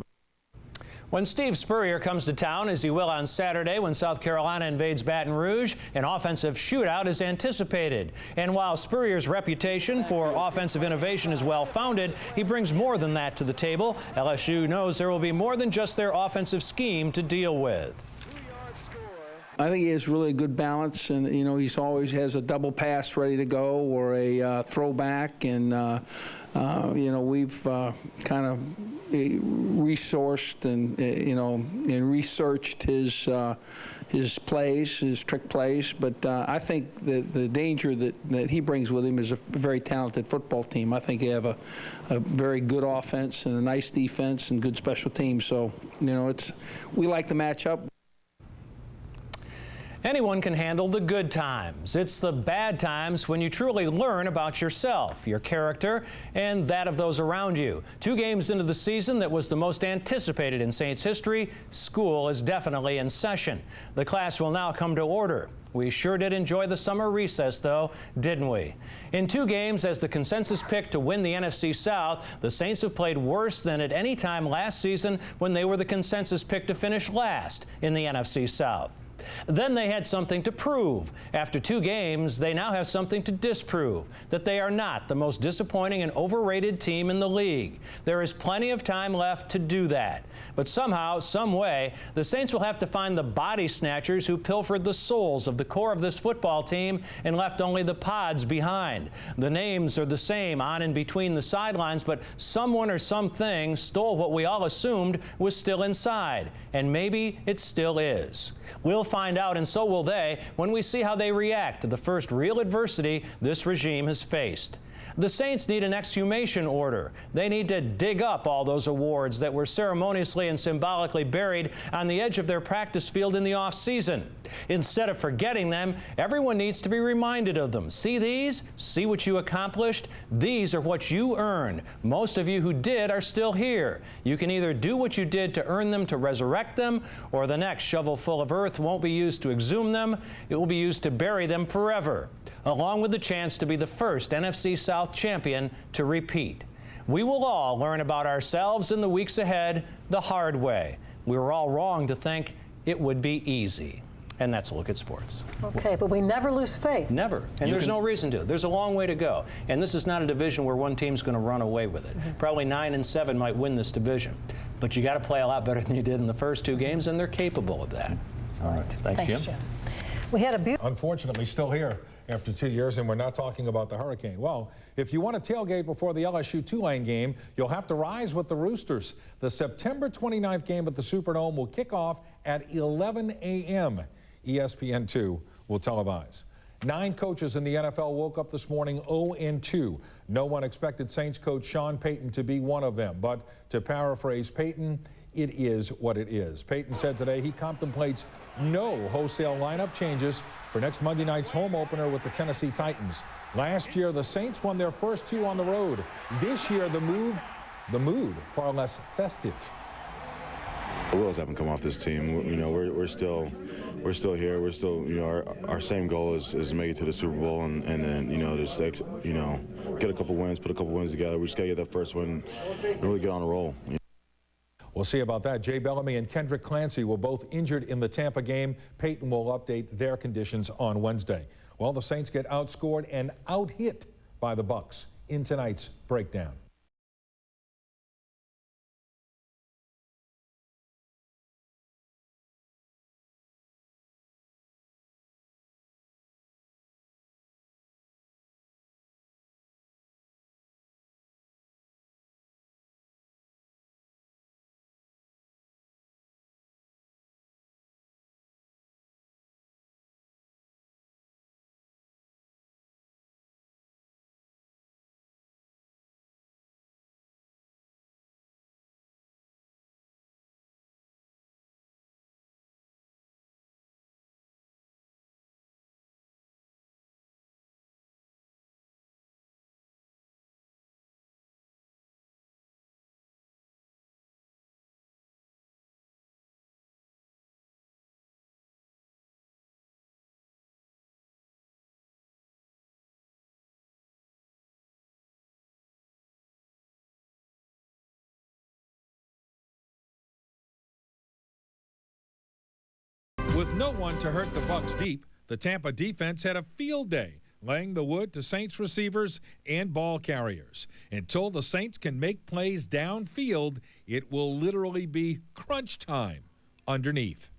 When Steve Spurrier comes to town, as he will on Saturday when South Carolina invades Baton Rouge, an offensive shootout is anticipated. And while Spurrier's reputation for offensive innovation is well-founded, he brings more than that to the table. LSU knows there will be more than just their offensive scheme to deal with. I think he has really good balance, and he's always has a double pass ready to go or a throwback, and we've kind of resourced and and researched his plays, his trick plays. But I think the danger that he brings with him is a very talented football team. I think they have a very good offense and a nice defense and good special teams. So we like the matchup. Anyone can handle the good times. It's the bad times when you truly learn about yourself, your character, and that of those around you. 2 games into the season that was the most anticipated in Saints history, school is definitely in session. The class will now come to order. We sure did enjoy the summer recess, though, didn't we? In 2 games as the consensus pick to win the NFC South, the Saints have played worse than at any time last season when they were the consensus pick to finish last in the NFC South. Then they had something to prove. After 2 games, they now have something to disprove, that they are not the most disappointing and overrated team in the league. There is plenty of time left to do that. But somehow, some way, the Saints will have to find the body snatchers who pilfered the souls of the core of this football team and left only the pods behind. The names are the same on and between the sidelines, but someone or something stole what we all assumed was still inside, and maybe it still is. We'll find out, and so will they, when we see how they react to the first real adversity this regime has faced. The Saints need an exhumation order. They need to dig up all those awards that were ceremoniously and symbolically buried on the edge of their practice field in the off-season. Instead of forgetting them, everyone needs to be reminded of them. See these? See what you accomplished? These are what you earned. Most of you who did are still here. You can either do what you did to earn them to resurrect them, or the next shovel full of earth won't be used to exhume them. It will be used to bury them forever, along with the chance to be the first NFC South champion to repeat. We will all learn about ourselves in the weeks ahead the hard way. We were all wrong to think it would be easy. And that's a look at sports. Okay, but we never lose faith. Never. And there's no reason to. There's a long way to go. And this is not a division where one team's going to run away with it. Probably 9 and 7 might win this division. But you got to play a lot better than you did in the first 2 games, and they're capable of that. All right. Thanks, Jim. We had a beautiful... Unfortunately, still here after 2 years, and we're not talking about the hurricane. Well, if you want to tailgate before the LSU Tulane game, you'll have to rise with the Roosters. The September 29th game at the Superdome will kick off at 11 a.m. ESPN 2 will televise. 9 coaches in the NFL woke up this morning 0-2. No one expected Saints coach Sean Payton to be one of them. But to paraphrase Payton, it is what it is. Payton said today he contemplates no wholesale lineup changes for next Monday night's home opener with the Tennessee Titans. Last year, the Saints won their first 2 on the road. This year, the mood, far less festive. The wheels haven't come off this team. You know, we're still here. We're still, you know, our same goal is to make it to the Super Bowl and then, you know, just get a couple wins, put a couple wins together. We just got to get that first win and really get on a roll. We'll see about that. Jay Bellamy and Kendrick Clancy were both injured in the Tampa game. Payton will update their conditions on Wednesday. Well, the Saints get outscored and out-hit by the Bucs in tonight's breakdown. With no one to hurt the Bucs deep, the Tampa defense had a field day, laying the wood to Saints receivers and ball carriers. Until the Saints can make plays downfield, it will literally be crunch time underneath.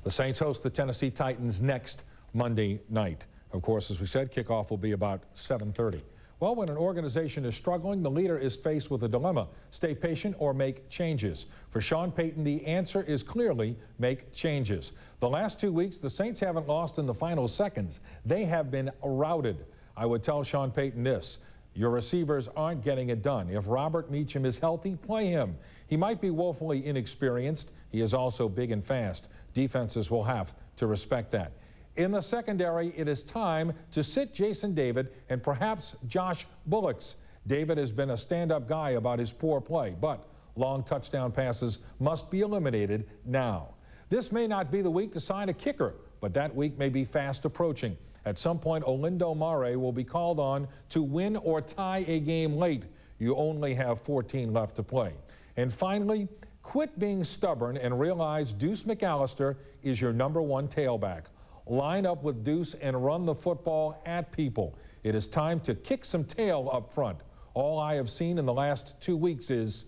The Saints host the Tennessee Titans next Monday night. Of course, as we said, kickoff will be about 7:30. Well, when an organization is struggling, the leader is faced with a dilemma: stay patient or make changes. For Sean Payton, the answer is clearly make changes. The last 2 weeks, the Saints haven't lost in the final seconds. They have been routed. I would tell Sean Payton this: your receivers aren't getting it done. If Robert Meacham is healthy, play him. He might be woefully inexperienced. He is also big and fast. Defenses will have to respect that. In the secondary, it is time to sit Jason David and perhaps Josh Bullocks. David has been a stand-up guy about his poor play, but long touchdown passes must be eliminated now. This may not be the week to sign a kicker, but that week may be fast approaching. At some point, Olindo Mare will be called on to win or tie a game late. You only have 14 left to play. And finally, quit being stubborn and realize Deuce McAllister is your #1 tailback. Line up with Deuce and run the football at people. It is time to kick some tail up front. All I have seen in the last 2 weeks is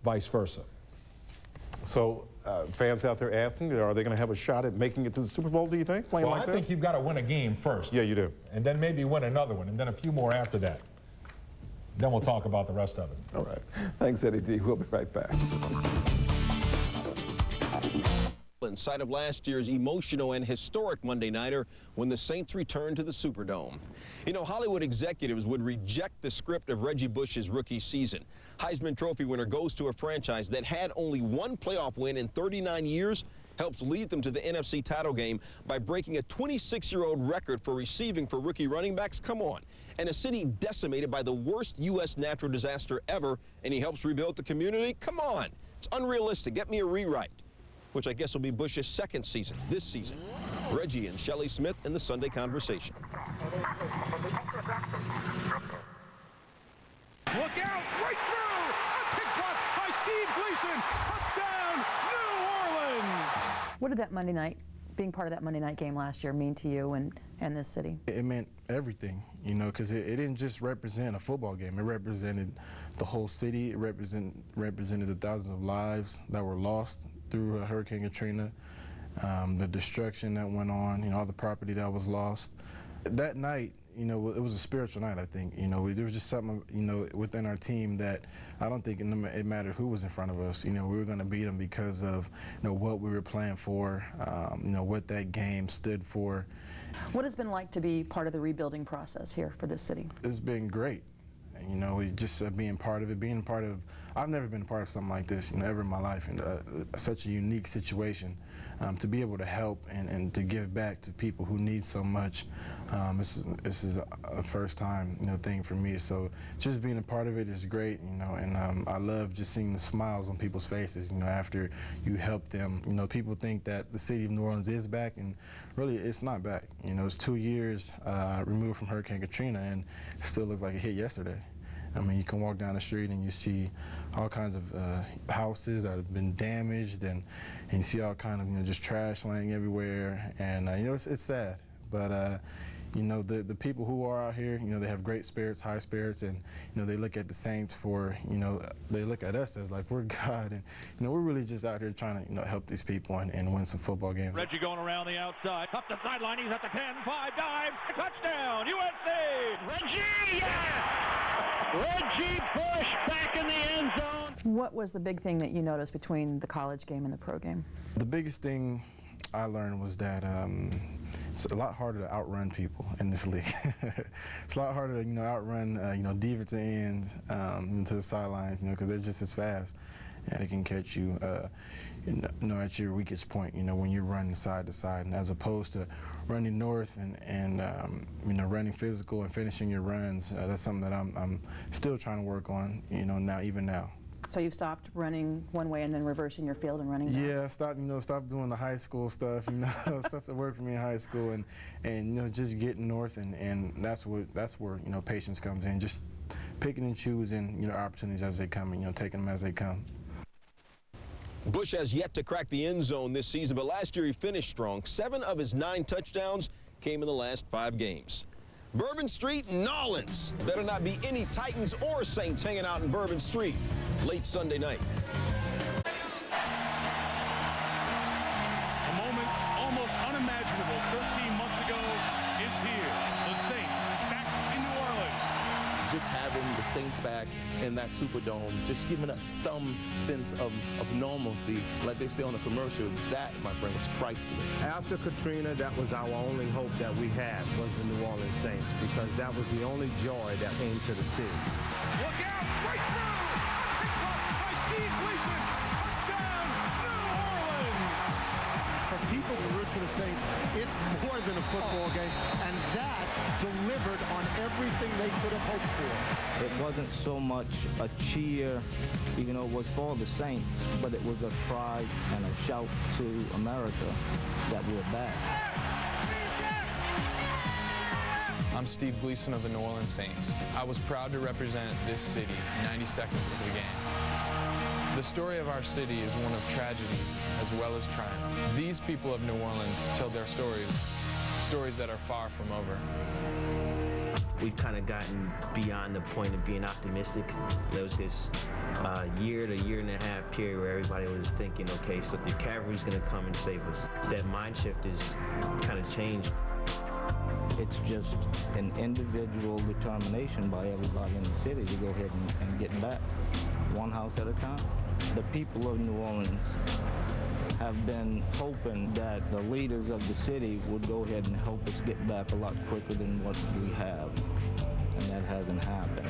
vice versa. So fans out there asking, are they going to have a shot at making it to the Super Bowl, do you think? Well, I think you've got to win a game first. Yeah, you do. And then maybe win another one, and then a few more after that. Then we'll talk about the rest of it. All right. Thanks, Eddie D. We'll be right back. Henderson, site of last year's emotional and historic Monday nighter when the Saints returned to the Superdome. You know, Hollywood executives would reject the script of Reggie Bush's rookie season. Heisman Trophy winner goes to a franchise that had only one playoff win in 39 years, helps lead them to the NFC title game by breaking a 26-year-old record for receiving for rookie running backs. Come on. And a city decimated by the worst U.S. natural disaster ever, and he helps rebuild the community? Come on. It's unrealistic. Get me a rewrite, which I guess will be Bush's second season, this season. Reggie and Shelley Smith in the Sunday Conversation. Look out, right through! A kick block by S.Gleason! Touchdown, New Orleans! What did that Monday night, being part of that Monday night game last year, mean to you and this city? It meant everything, you know, because it didn't just represent a football game. It represented the whole city. It represented the thousands of lives that were lost through Hurricane Katrina, the destruction that went on, you know, all the property that was lost. That night, you know, it was a spiritual night, I think. You know, there was just something, you know, within our team that I don't think it mattered who was in front of us. You know, we were going to beat them because of, you know, what we were playing for, you know, what that game stood for. What has it been like to be part of the rebuilding process here for this city? It's been great. You know, just being part of it, I've never been a part of something like this, you know, ever in my life, and such a unique situation. To be able to help and to give back to people who need so much, this is a first time, you know, thing for me. So just being a part of it is great, you know, and I love just seeing the smiles on people's faces, you know, after you help them. You know, people think that the city of New Orleans is back, and really it's not back. You know, it's 2 years removed from Hurricane Katrina, and it still looks like it hit yesterday. I mean, you can walk down the street and you see all kinds of houses that have been damaged, and you see all kind of, you know, just trash laying everywhere, and you know, it's sad. But you know, the people who are out here, you know, they have great spirits, high spirits, and you know, they look at the Saints for, you know, they look at us as like we're God, and you know, we're really just out here trying to, you know, help these people and win some football games. Reggie going around the outside, up the sideline, he's at the 10, 5 dives, touchdown, USC! Reggie, yes! Reggie Bush back in the end zone. What was the big thing that you noticed between the college game and the pro game? The biggest thing I learned was that it's a lot harder to outrun people in this league. It's a lot harder to, you know, outrun, you know, defensive ends into the sidelines, you know, because they're just as fast, and they can catch you, you know, at your weakest point, you know, when you're running side to side, and as opposed to running north and you know, running physical and finishing your runs. That's something that I'm still trying to work on, you know, even now. So you've stopped running one way and then reversing your field and running back? Yeah, stop doing the high school stuff, you know, stuff that worked for me in high school, and you know, just getting north, and that's where, you know, patience comes in, just picking and choosing, you know, opportunities as they come, and, you know, taking them as they come. Bush has yet to crack the end zone this season, but last year he finished strong. 7 of his 9 touchdowns came in the last 5 games. Bourbon Street, Nolens. Better not be any Titans or Saints hanging out in Bourbon Street late Sunday night. A moment almost unimaginable 13 months ago is here. The Saints back in New Orleans. Just having the Saints back in that Superdome, just giving us some sense of normalcy, like they say on the commercial, that, my friend, was priceless. After Katrina, that was our only hope that we had, was the New Orleans Saints, because that was the only joy that came to the city. Look out, right through! A kick block by S.Gleason! Touchdown, New Orleans! For people to root for the Saints, it's more than a football game, and that delivered on everything they could have hoped for. It wasn't so much a cheer, even though it was for the Saints, but it was a cry and a shout to America that we're back. I'm S.Gleason of the New Orleans Saints. I was proud to represent this city 90 seconds into the game. The story of our city is one of tragedy as well as triumph. These people of New Orleans tell their stories that are far from over. We've kind of gotten beyond the point of being optimistic. There was this year to year and a half period where everybody was thinking, okay, so the cavalry's going to come and save us. That mind shift is kind of changed. It's just an individual determination by everybody in the city to go ahead and get back, one house at a time. The people of New Orleans have been hoping that the leaders of the city would go ahead and help us get back a lot quicker than what we have, and that hasn't happened.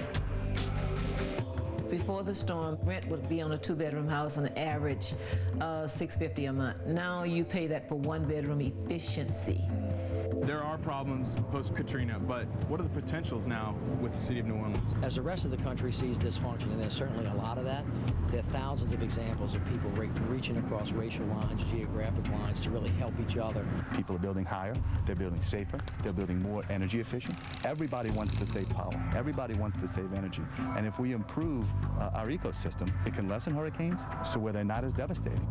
Before the storm, rent would be on a 2-bedroom house on an average $650 a month. Now you pay that for 1-bedroom efficiency. There are problems post-Katrina, but what are the potentials now with the city of New Orleans? As the rest of the country sees dysfunction, and there's certainly a lot of that, there are thousands of examples of people reaching across racial lines, geographic lines to really help each other. People are building higher, they're building safer, they're building more energy efficient. Everybody wants to save power. Everybody wants to save energy. And if we improve our ecosystem, it can lessen hurricanes so where they're not as devastating.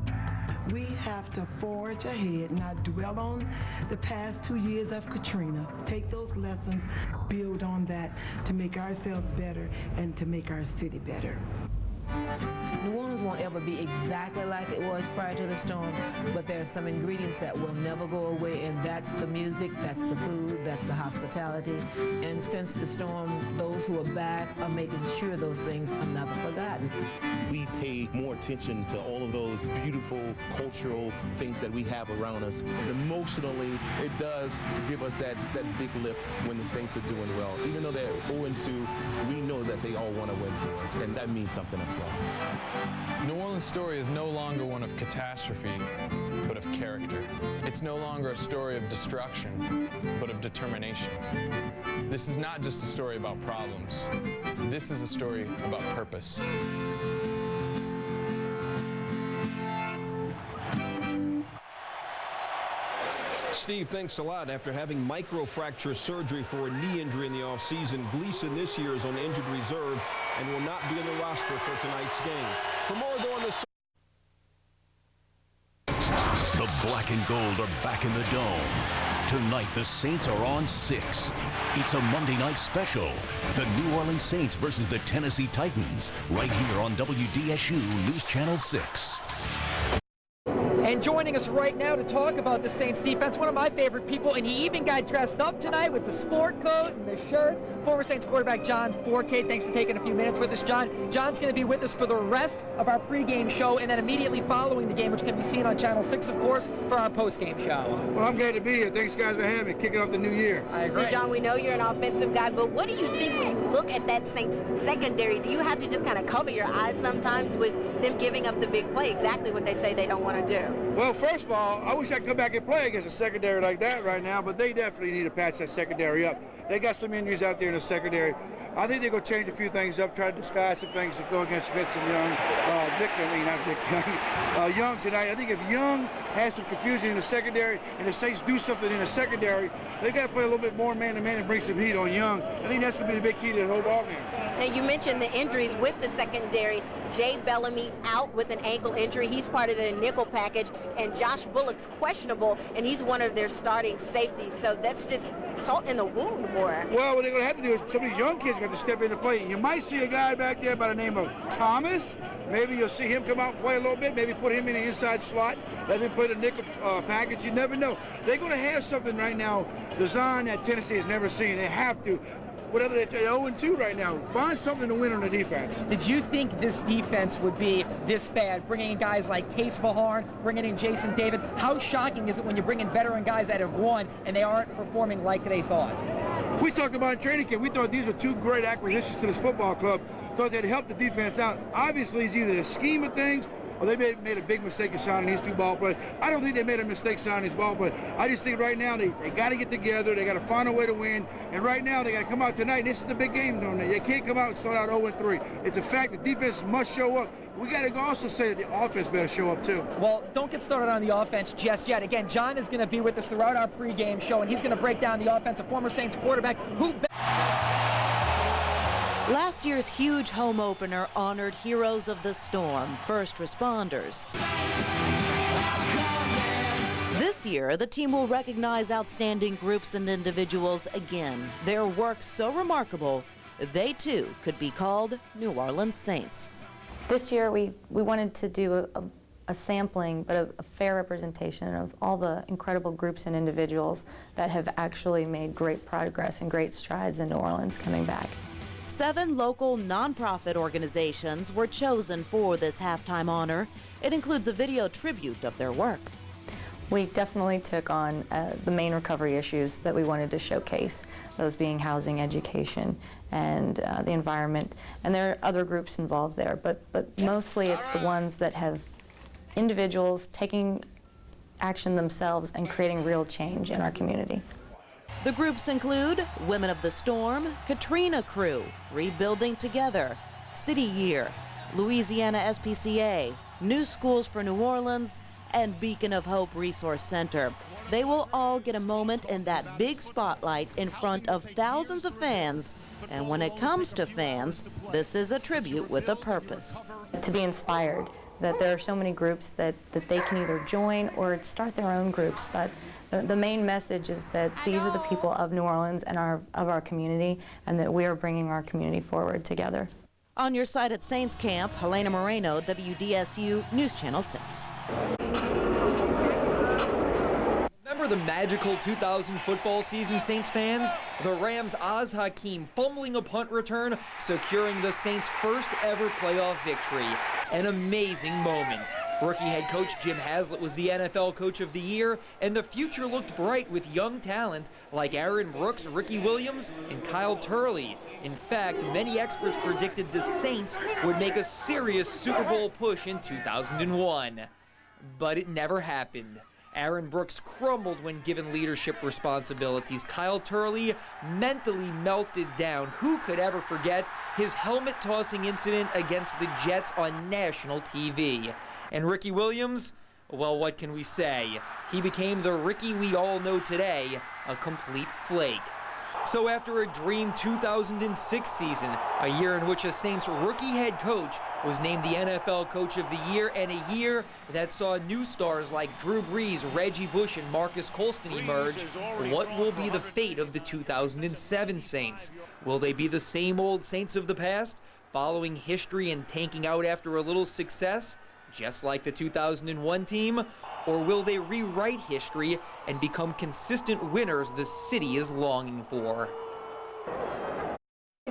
We have to forge ahead, not dwell on the past 2 years of Katrina. Take those lessons, build on that to make ourselves better and to make our city better. New Orleans won't ever be exactly like it was prior to the storm, but there are some ingredients that will never go away, and that's the music, that's the food, that's the hospitality. And since the storm, those who are back are making sure those things are never forgotten. We pay more attention to all of those beautiful cultural things that we have around us. And emotionally, it does give us that big lift when the Saints are doing well. Even though they're 0-2, we know that they all want to win for us, and that means something as well. New Orleans' story is no longer one of catastrophe, but of character. It's no longer a story of destruction, but of determination. This is not just a story about problems. This is a story about purpose. Steve, thanks a lot. After having microfracture surgery for a knee injury in the offseason, Gleason this year is on injured reserve and will not be in the roster for tonight's game. For more, though, on the... The black and gold are back in the dome. Tonight, the Saints are on 6. It's a Monday night special. The New Orleans Saints versus the Tennessee Titans, right here on WDSU News Channel 6. And joining us right now to talk about the Saints defense, one of my favorite people, and he even got dressed up tonight with the sport coat and the shirt, former Saints quarterback John Forcade. Thanks for taking a few minutes with us, John. John's going to be with us for the rest of our pregame show, and then immediately following the game, which can be seen on Channel 6, of course, for our postgame show. Well, I'm glad to be here. Thanks, guys, for having me. Kicking off the new year. I agree. Now, John, we know you're an offensive guy, but what do you think when you look at that Saints secondary? Do you have to just kind of cover your eyes sometimes with them giving up the big play, exactly what they say they don't want to do? Well, first of all, I wish I could come back and play against a secondary like that right now, but they definitely need to patch that secondary up. They got some injuries out there in the secondary. I think they're going to change a few things up, try to disguise some things to go against Fitz and Young tonight. I think if Young has some confusion in the secondary and the Saints do something in the secondary, they got to play a little bit more man-to-man and bring some heat on Young. I think that's going to be the big key to the whole ballgame. Now, you mentioned the injuries with the secondary. Jay Bellamy out with an ankle injury. He's part of the nickel package. And Josh Bullock's questionable, and he's one of their starting safeties. So that's just salt in the wound more. Well, what they're going to have to do is some of these young kids are going to step into play. You might see a guy back there by the name of Thomas. Maybe you'll see him come out and play a little bit. Maybe put him in the inside slot. Let him play the nickel package. You never know. They're going to have something right now, design that Tennessee has never seen. They have to. Whatever they're 0-2 right now, find something to win on the defense. Did you think this defense would be this bad, bringing in guys like Case Vaharn, bringing in Jason David? How shocking is it when you bring in veteran guys that have won and they aren't performing like they thought? We talked about in training camp. We thought these were two great acquisitions to this football club. Thought they'd help the defense out. Obviously, it's either the scheme of things or they made a big mistake in signing these two ball players. I don't think they made a mistake signing these ball players. I just think right now they got to get together. They got to find a way to win. And right now they got to come out tonight. This is the big game, don't they? They can't come out and start out 0-3. It's a fact the defense must show up. We got to also say that the offense better show up too. Well, don't get started on the offense just yet. Again, John is going to be with us throughout our pregame show, and he's going to break down the offense. A former Saints quarterback who... Last year's huge home opener honored heroes of the storm, first responders. This year, the team will recognize outstanding groups and individuals again. Their work so remarkable, they too could be called New Orleans Saints. This year, we wanted to do a sampling, but a fair representation of all the incredible groups and individuals that have actually made great progress and great strides in New Orleans coming back. 7 local nonprofit organizations were chosen for this halftime honor. It includes a video tribute of their work. We definitely took on the main recovery issues that we wanted to showcase, those being housing, education, and the environment. And there are other groups involved there, but mostly it's the ones that have individuals taking action themselves and creating real change in our community. The groups include Women of the Storm, Katrina Crew, Rebuilding Together, City Year, Louisiana SPCA, New Schools for New Orleans, and Beacon of Hope Resource Center. They will all get a moment in that big spotlight in front of thousands of fans. And when it comes to fans, this is a tribute with a purpose. To be inspired, that there are so many groups that they can either join or start their own groups, but the main message is that these are the people of New Orleans and of our community, and that we are bringing our community forward together. On your side at Saints Camp, Helena Moreno, WDSU News Channel 6. Remember the magical 2000 football season, Saints fans? The Rams' Oz Hakeem fumbling a punt return, securing the Saints' first ever playoff victory. An amazing moment. Rookie head coach Jim Haslett was the NFL Coach of the Year, and the future looked bright with young talent like Aaron Brooks, Ricky Williams, and Kyle Turley. In fact, many experts predicted the Saints would make a serious Super Bowl push in 2001. But it never happened. Aaron Brooks crumbled when given leadership responsibilities. Kyle Turley mentally melted down. Who could ever forget his helmet-tossing incident against the Jets on national TV? And Ricky Williams, well, what can we say? He became the Ricky we all know today, a complete flake. So after a dream 2006 season, a year in which a Saints rookie head coach was named the NFL Coach of the Year, and a year that saw new stars like Drew Brees, Reggie Bush, and Marcus Colston emerge, what will be the fate of the 2007 Saints? Will they be the same old Saints of the past, following history and tanking out after a little success, just like the 2001 team? Or will they rewrite history and become consistent winners the city is longing for?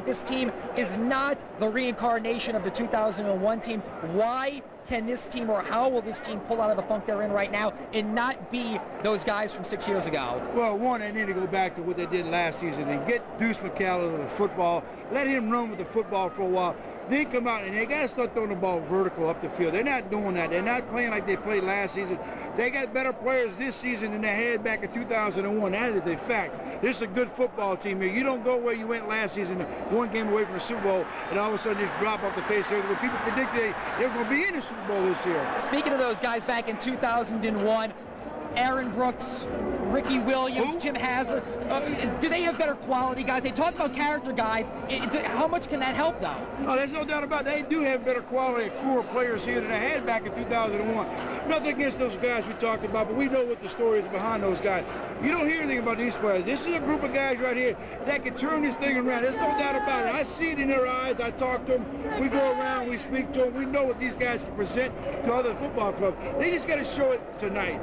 This team is not the reincarnation of the 2001 team. Why can this team, or how will this team pull out of the funk they're in right now and not be those guys from 6 years ago? Well, one, they need to go back to what they did last season and get Deuce McCallum to the football, let him run with the football for a while. Then come out and they got to start throwing the ball vertical up the field. They're not doing that. They're not playing like they played last season. They got better players this season than they had back in 2001. That is a fact. This is a good football team here. You don't go where you went last season, one game away from the Super Bowl, and all of a sudden just drop off the face of the earth. When people predicted they were going to be in the Super Bowl this year. Speaking of those guys back in 2001, Aaron Brooks, Ricky Williams, Jim Haslett, do they have better quality guys? They talk about character guys. How much can that help, though? Oh, there's no doubt about it. They do have better quality core players here than they had back in 2001. Nothing against those guys we talked about, but we know what the story is behind those guys. You don't hear anything about these players. This is a group of guys right here that can turn this thing around. There's no doubt about it. I see it in their eyes. I talk to them. We go around. We speak to them. We know what these guys can present to other football clubs. They just got to show it tonight.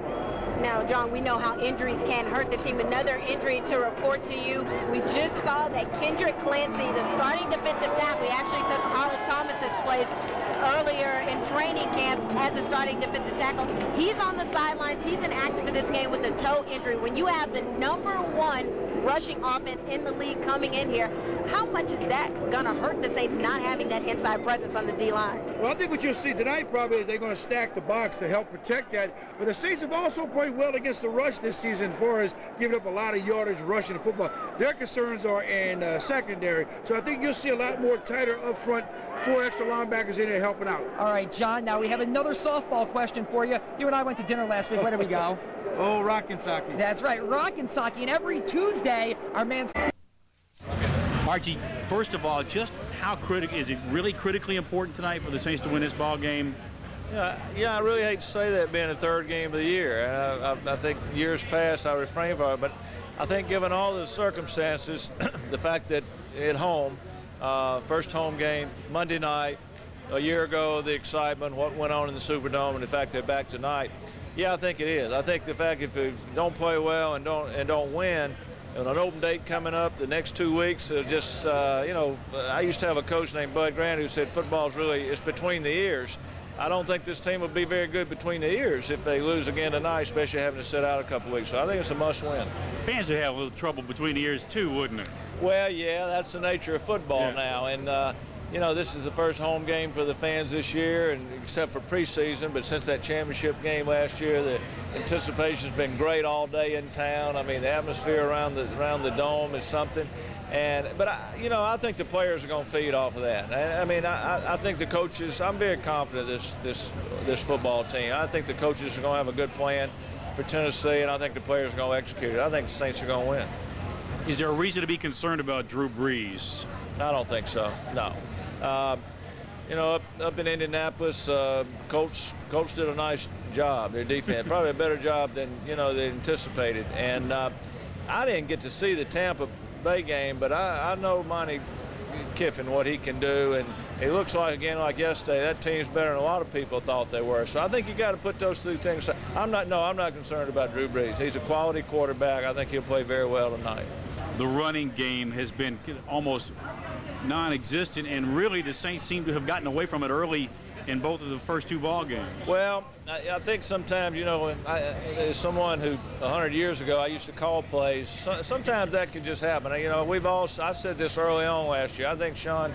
Now, John, we know how injuries can hurt the team. Another injury to report to you. We just saw that Kendrick Clancy, the starting defensive tackle, he actually took Hollis Thomas's place earlier in training camp as a starting defensive tackle. He's on the sidelines. He's inactive in this game with a toe injury. When you have the #1 rushing offense in the league coming in here, how much is that going to hurt the Saints not having that inside presence on the D-line? Well, I think what you'll see tonight probably is they're going to stack the box to help protect that. But the Saints have also played well against the rush this season as far as giving up a lot of yardage rushing the football. Their concerns are in secondary. So I think you'll see a lot more tighter up front, 4 extra linebackers in there helping out. All right, John, now we have another softball question for you. You and I went to dinner last week. Where did we go? Oh, Rockin' Saki. That's right, Rockin' Saki. And every Tuesday, our man... Archie, first of all, just how critical is it really critically important tonight for the Saints to win this ball game? Yeah, I really hate to say that being the third game of the year. I think years past I refrained from it, but I think given all the circumstances, the fact that at home, first home game, Monday night, a year ago, the excitement, what went on in the Superdome, and the fact they're back tonight, yeah, I think it is. I think the fact if you don't play well and don't win, And an open date coming up the next 2 weeks. Just, you know, I used to have a coach named Bud Grant who said football's really, it's between the ears. I don't think this team would be very good between the ears if they lose again tonight, especially having to sit out a couple weeks. So I think it's a must-win. Fans would have a little trouble between the ears too, wouldn't it? Well, yeah, that's the nature of football now. And, you know, this is the first home game for the fans this year, and except for preseason. But since that championship game last year, the anticipation's been great all day in town. I mean, the atmosphere around the dome is something. But you know, I think the players are going to feed off of that. I mean, I think the coaches. I'm very confident this football team. I think the coaches are going to have a good plan for Tennessee, and I think the players are going to execute it. I think the Saints are going to win. Is there a reason to be concerned about Drew Brees? I don't think so. No. You know, up in Indianapolis, Colts did a nice job. Their defense, probably a better job than they anticipated. And I didn't get to see the Tampa Bay game, but I know Monty Kiffin, what he can do, and it looks like, again, like yesterday, that team's better than a lot of people thought they were. So I think you got to put those two things. I'm not concerned about Drew Brees. He's a quality quarterback. I think he'll play very well tonight. The running game has been almost non-existent, and really the Saints seem to have gotten away from it early in both of the first two ball games. Well, I think sometimes, as someone who 100 years ago I used to call plays, sometimes that can just happen. I said this early on last year. I think Sean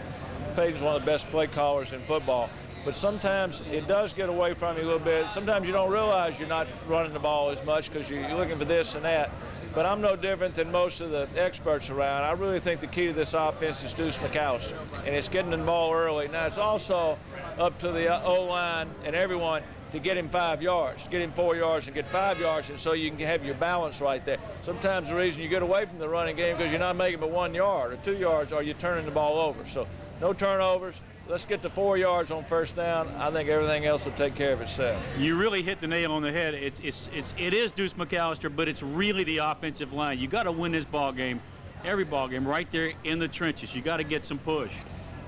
Payton's one of the best play callers in football. But sometimes it does get away from you a little bit. Sometimes you don't realize you're not running the ball as much because you're looking for this and that. But I'm no different than most of the experts around. I really think the key to this offense is Deuce McAllister, and it's getting the ball early. Now, it's also up to the O-line and everyone to get him 5 yards, get him 4 yards and get 5 yards, and so you can have your balance right there. Sometimes the reason you get away from the running game because you're not making but 1 yard or 2 yards, or you're turning the ball over. So no turnovers. Let's get to 4 yards on first down. I think everything else will take care of itself. You really hit the nail on the head. It is Deuce McAllister, but it's really the offensive line. You got to win this ball game, every ball game, right there in the trenches. You got to get some push.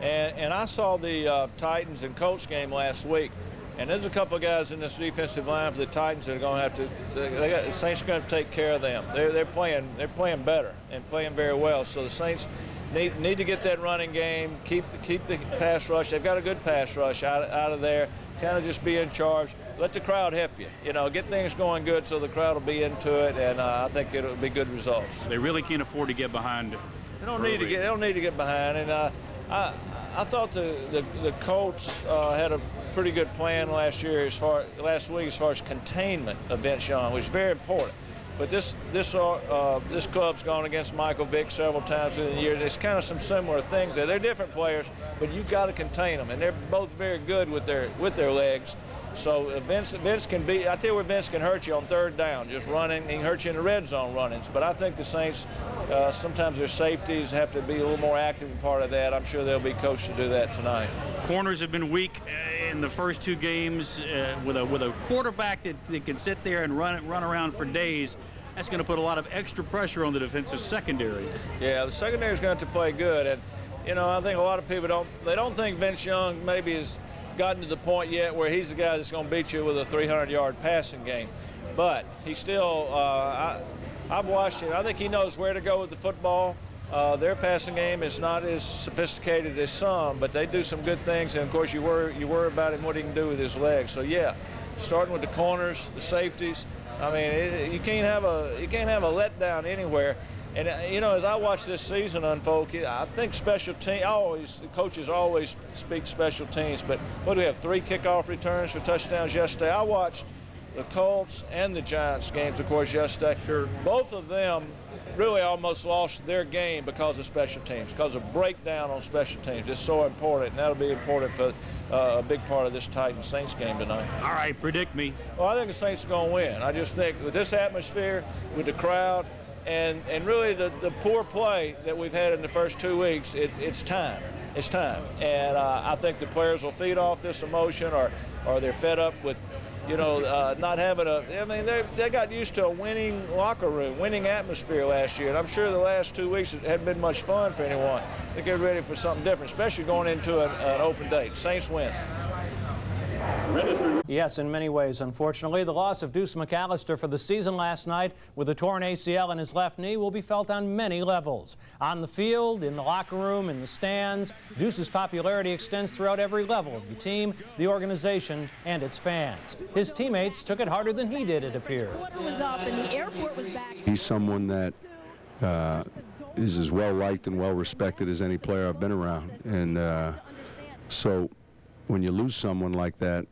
And I saw the Titans and Colts game last week, and there's a couple of guys in this defensive line for the Titans that are going to have to. The Saints are going to take care of them. They're playing better and playing very well. So the Saints need to get that running game, keep the pass rush. They've got a good pass rush out of there. Kind of just be in charge. Let the crowd help you. Get things going good so the crowd will be into it, and I think it'll be good results. They really can't afford to get behind. They don't need to get behind. And I thought the Colts had a pretty good plan last week as far as containment of Vince Young, which is very important. But this club's gone against Michael Vick several times through the years. There's kind of some similar things there. They're different players, but you've got to contain them, and they're both very good with their legs. So Vince can be. I tell you where Vince can hurt you on third down, just running. He can hurt you in the red zone runnings. But I think the Saints, sometimes their safeties have to be a little more active in part of that. I'm sure they'll be coached to do that tonight. Corners have been weak in the first two games with a quarterback that can sit there and run around for days. That's going to put a lot of extra pressure on the defensive secondary. Yeah, the secondary is going to play good, and I think a lot of people don't think Vince Young maybe has gotten to the point yet where he's the guy that's going to beat you with a 300-yard passing game. But he still, I've watched him. I think he knows where to go with the football. Their passing game is not as sophisticated as some, but they do some good things. And of course, you worry about him, what he can do with his legs. So yeah, starting with the corners, the safeties. I mean, you can't have a letdown anywhere. And as I watch this season unfold, I think special team. The coaches always speak special teams. But what do we have? 3 kickoff returns for touchdowns yesterday. I watched the Colts and the Giants games, of course, yesterday. Sure. Both of them really almost lost their game because of special teams, because of breakdown on special teams. It's so important, and that'll be important for a big part of this Titans-Saints game tonight. All right, predict me. Well, I think the Saints are going to win. I just think with this atmosphere, with the crowd, and really the poor play that we've had in the first 2 weeks, it's time. It's time. And I think the players will feed off this emotion, or they're fed up with not having they got used to a winning locker room, winning atmosphere last year. And I'm sure the last 2 weeks hadn't been much fun for anyone. I think they're ready for something different, especially going into an open date. Saints win. Yes, in many ways, unfortunately. The loss of Deuce McAllister for the season last night with a torn ACL in his left knee will be felt on many levels. On the field, in the locker room, in the stands, Deuce's popularity extends throughout every level of the team, the organization, and its fans. His teammates took it harder than he did, it appears. Was up and the airport was back. He's someone that is as well liked and well respected as any player I've been around, and so when you lose someone like that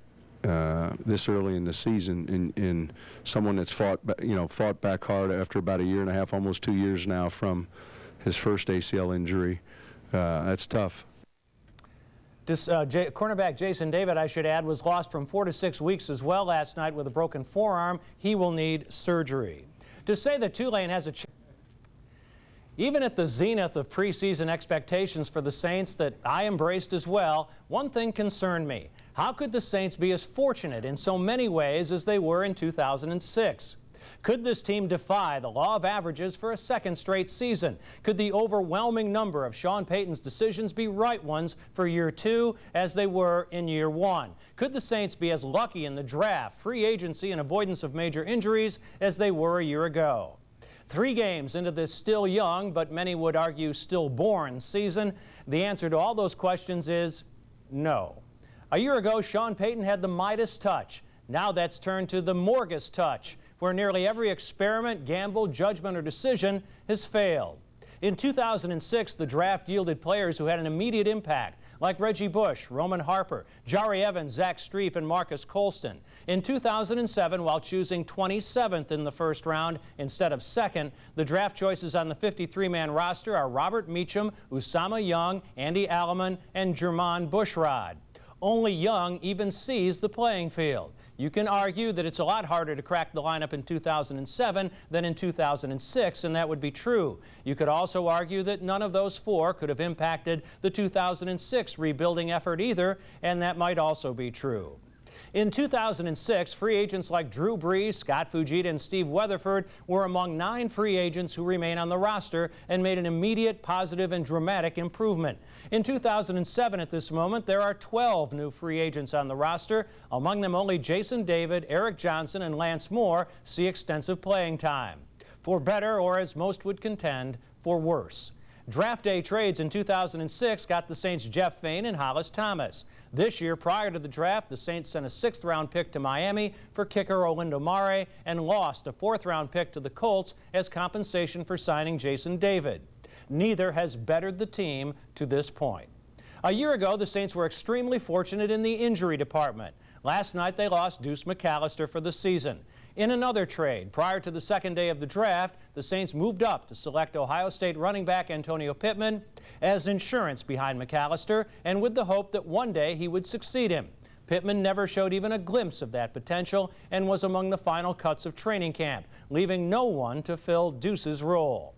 this early in the season, in someone that's fought back hard after about a year and a half, almost 2 years now from his first ACL injury, that's tough. This cornerback Jason David, I should add, was lost from 4 to 6 weeks as well last night with a broken forearm. He will need surgery. To say that Tulane has a chance, even at the zenith of preseason expectations for the Saints that I embraced as well, one thing concerned me. How could the Saints be as fortunate in so many ways as they were in 2006? Could this team defy the law of averages for a second straight season? Could the overwhelming number of Sean Payton's decisions be right ones for year 2 as they were in year 1? Could the Saints be as lucky in the draft, free agency, and avoidance of major injuries as they were a year ago? 3 games into this still young, but many would argue stillborn season, the answer to all those questions is no. A year ago, Sean Payton had the Midas touch. Now that's turned to the Morgus touch, where nearly every experiment, gamble, judgment, or decision has failed. In 2006, the draft yielded players who had an immediate impact, like Reggie Bush, Roman Harper, Jari Evans, Zach Strief, and Marcus Colston. In 2007, while choosing 27th in the first round instead of 2nd, the draft choices on the 53-man roster are Robert Meacham, Usama Young, Andy Alleman, and Jermon Bushrod. Only Young even sees the playing field. You can argue that it's a lot harder to crack the lineup in 2007 than in 2006, and that would be true. You could also argue that none of those 4 could have impacted the 2006 rebuilding effort either, and that might also be true. In 2006, free agents like Drew Brees, Scott Fujita, and Steve Weatherford were among 9 free agents who remain on the roster and made an immediate, positive, and dramatic improvement. In 2007, at this moment, there are 12 new free agents on the roster. Among them, only Jason David, Eric Johnson, and Lance Moore see extensive playing time. For better, or as most would contend, for worse. Draft day trades in 2006 got the Saints Jeff Fain and Hollis Thomas. This year, prior to the draft, the Saints sent a 6th-round pick to Miami for kicker Olindo Mare and lost a 4th-round pick to the Colts as compensation for signing Jason David. Neither has bettered the team to this point. A year ago, the Saints were extremely fortunate in the injury department. Last night, they lost Deuce McAllister for the season. In another trade, prior to the 2nd day of the draft, the Saints moved up to select Ohio State running back Antonio Pittman as insurance behind McAllister and with the hope that one day he would succeed him. Pittman never showed even a glimpse of that potential and was among the final cuts of training camp, leaving no one to fill Deuce's role.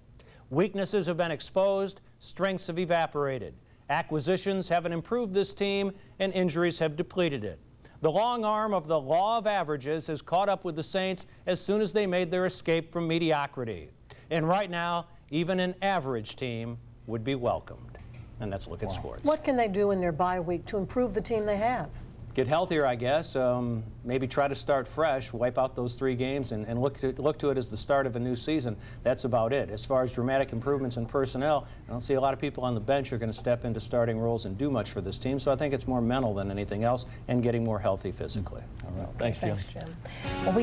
Weaknesses have been exposed, strengths have evaporated. Acquisitions haven't improved this team, and injuries have depleted it. The long arm of the law of averages has caught up with the Saints as soon as they made their escape from mediocrity. And right now, even an average team would be welcomed. And that's a look at sports. What can they do in their bye week to improve the team they have? Get healthier, I guess. Maybe try to start fresh, wipe out those 3 games, and look to it as the start of a new season. That's about it. As far as dramatic improvements in personnel, I don't see a lot of people on the bench who are going to step into starting roles and do much for this team. So I think it's more mental than anything else and getting more healthy physically. All right. Thanks, Jim. Thanks, Jim. Well,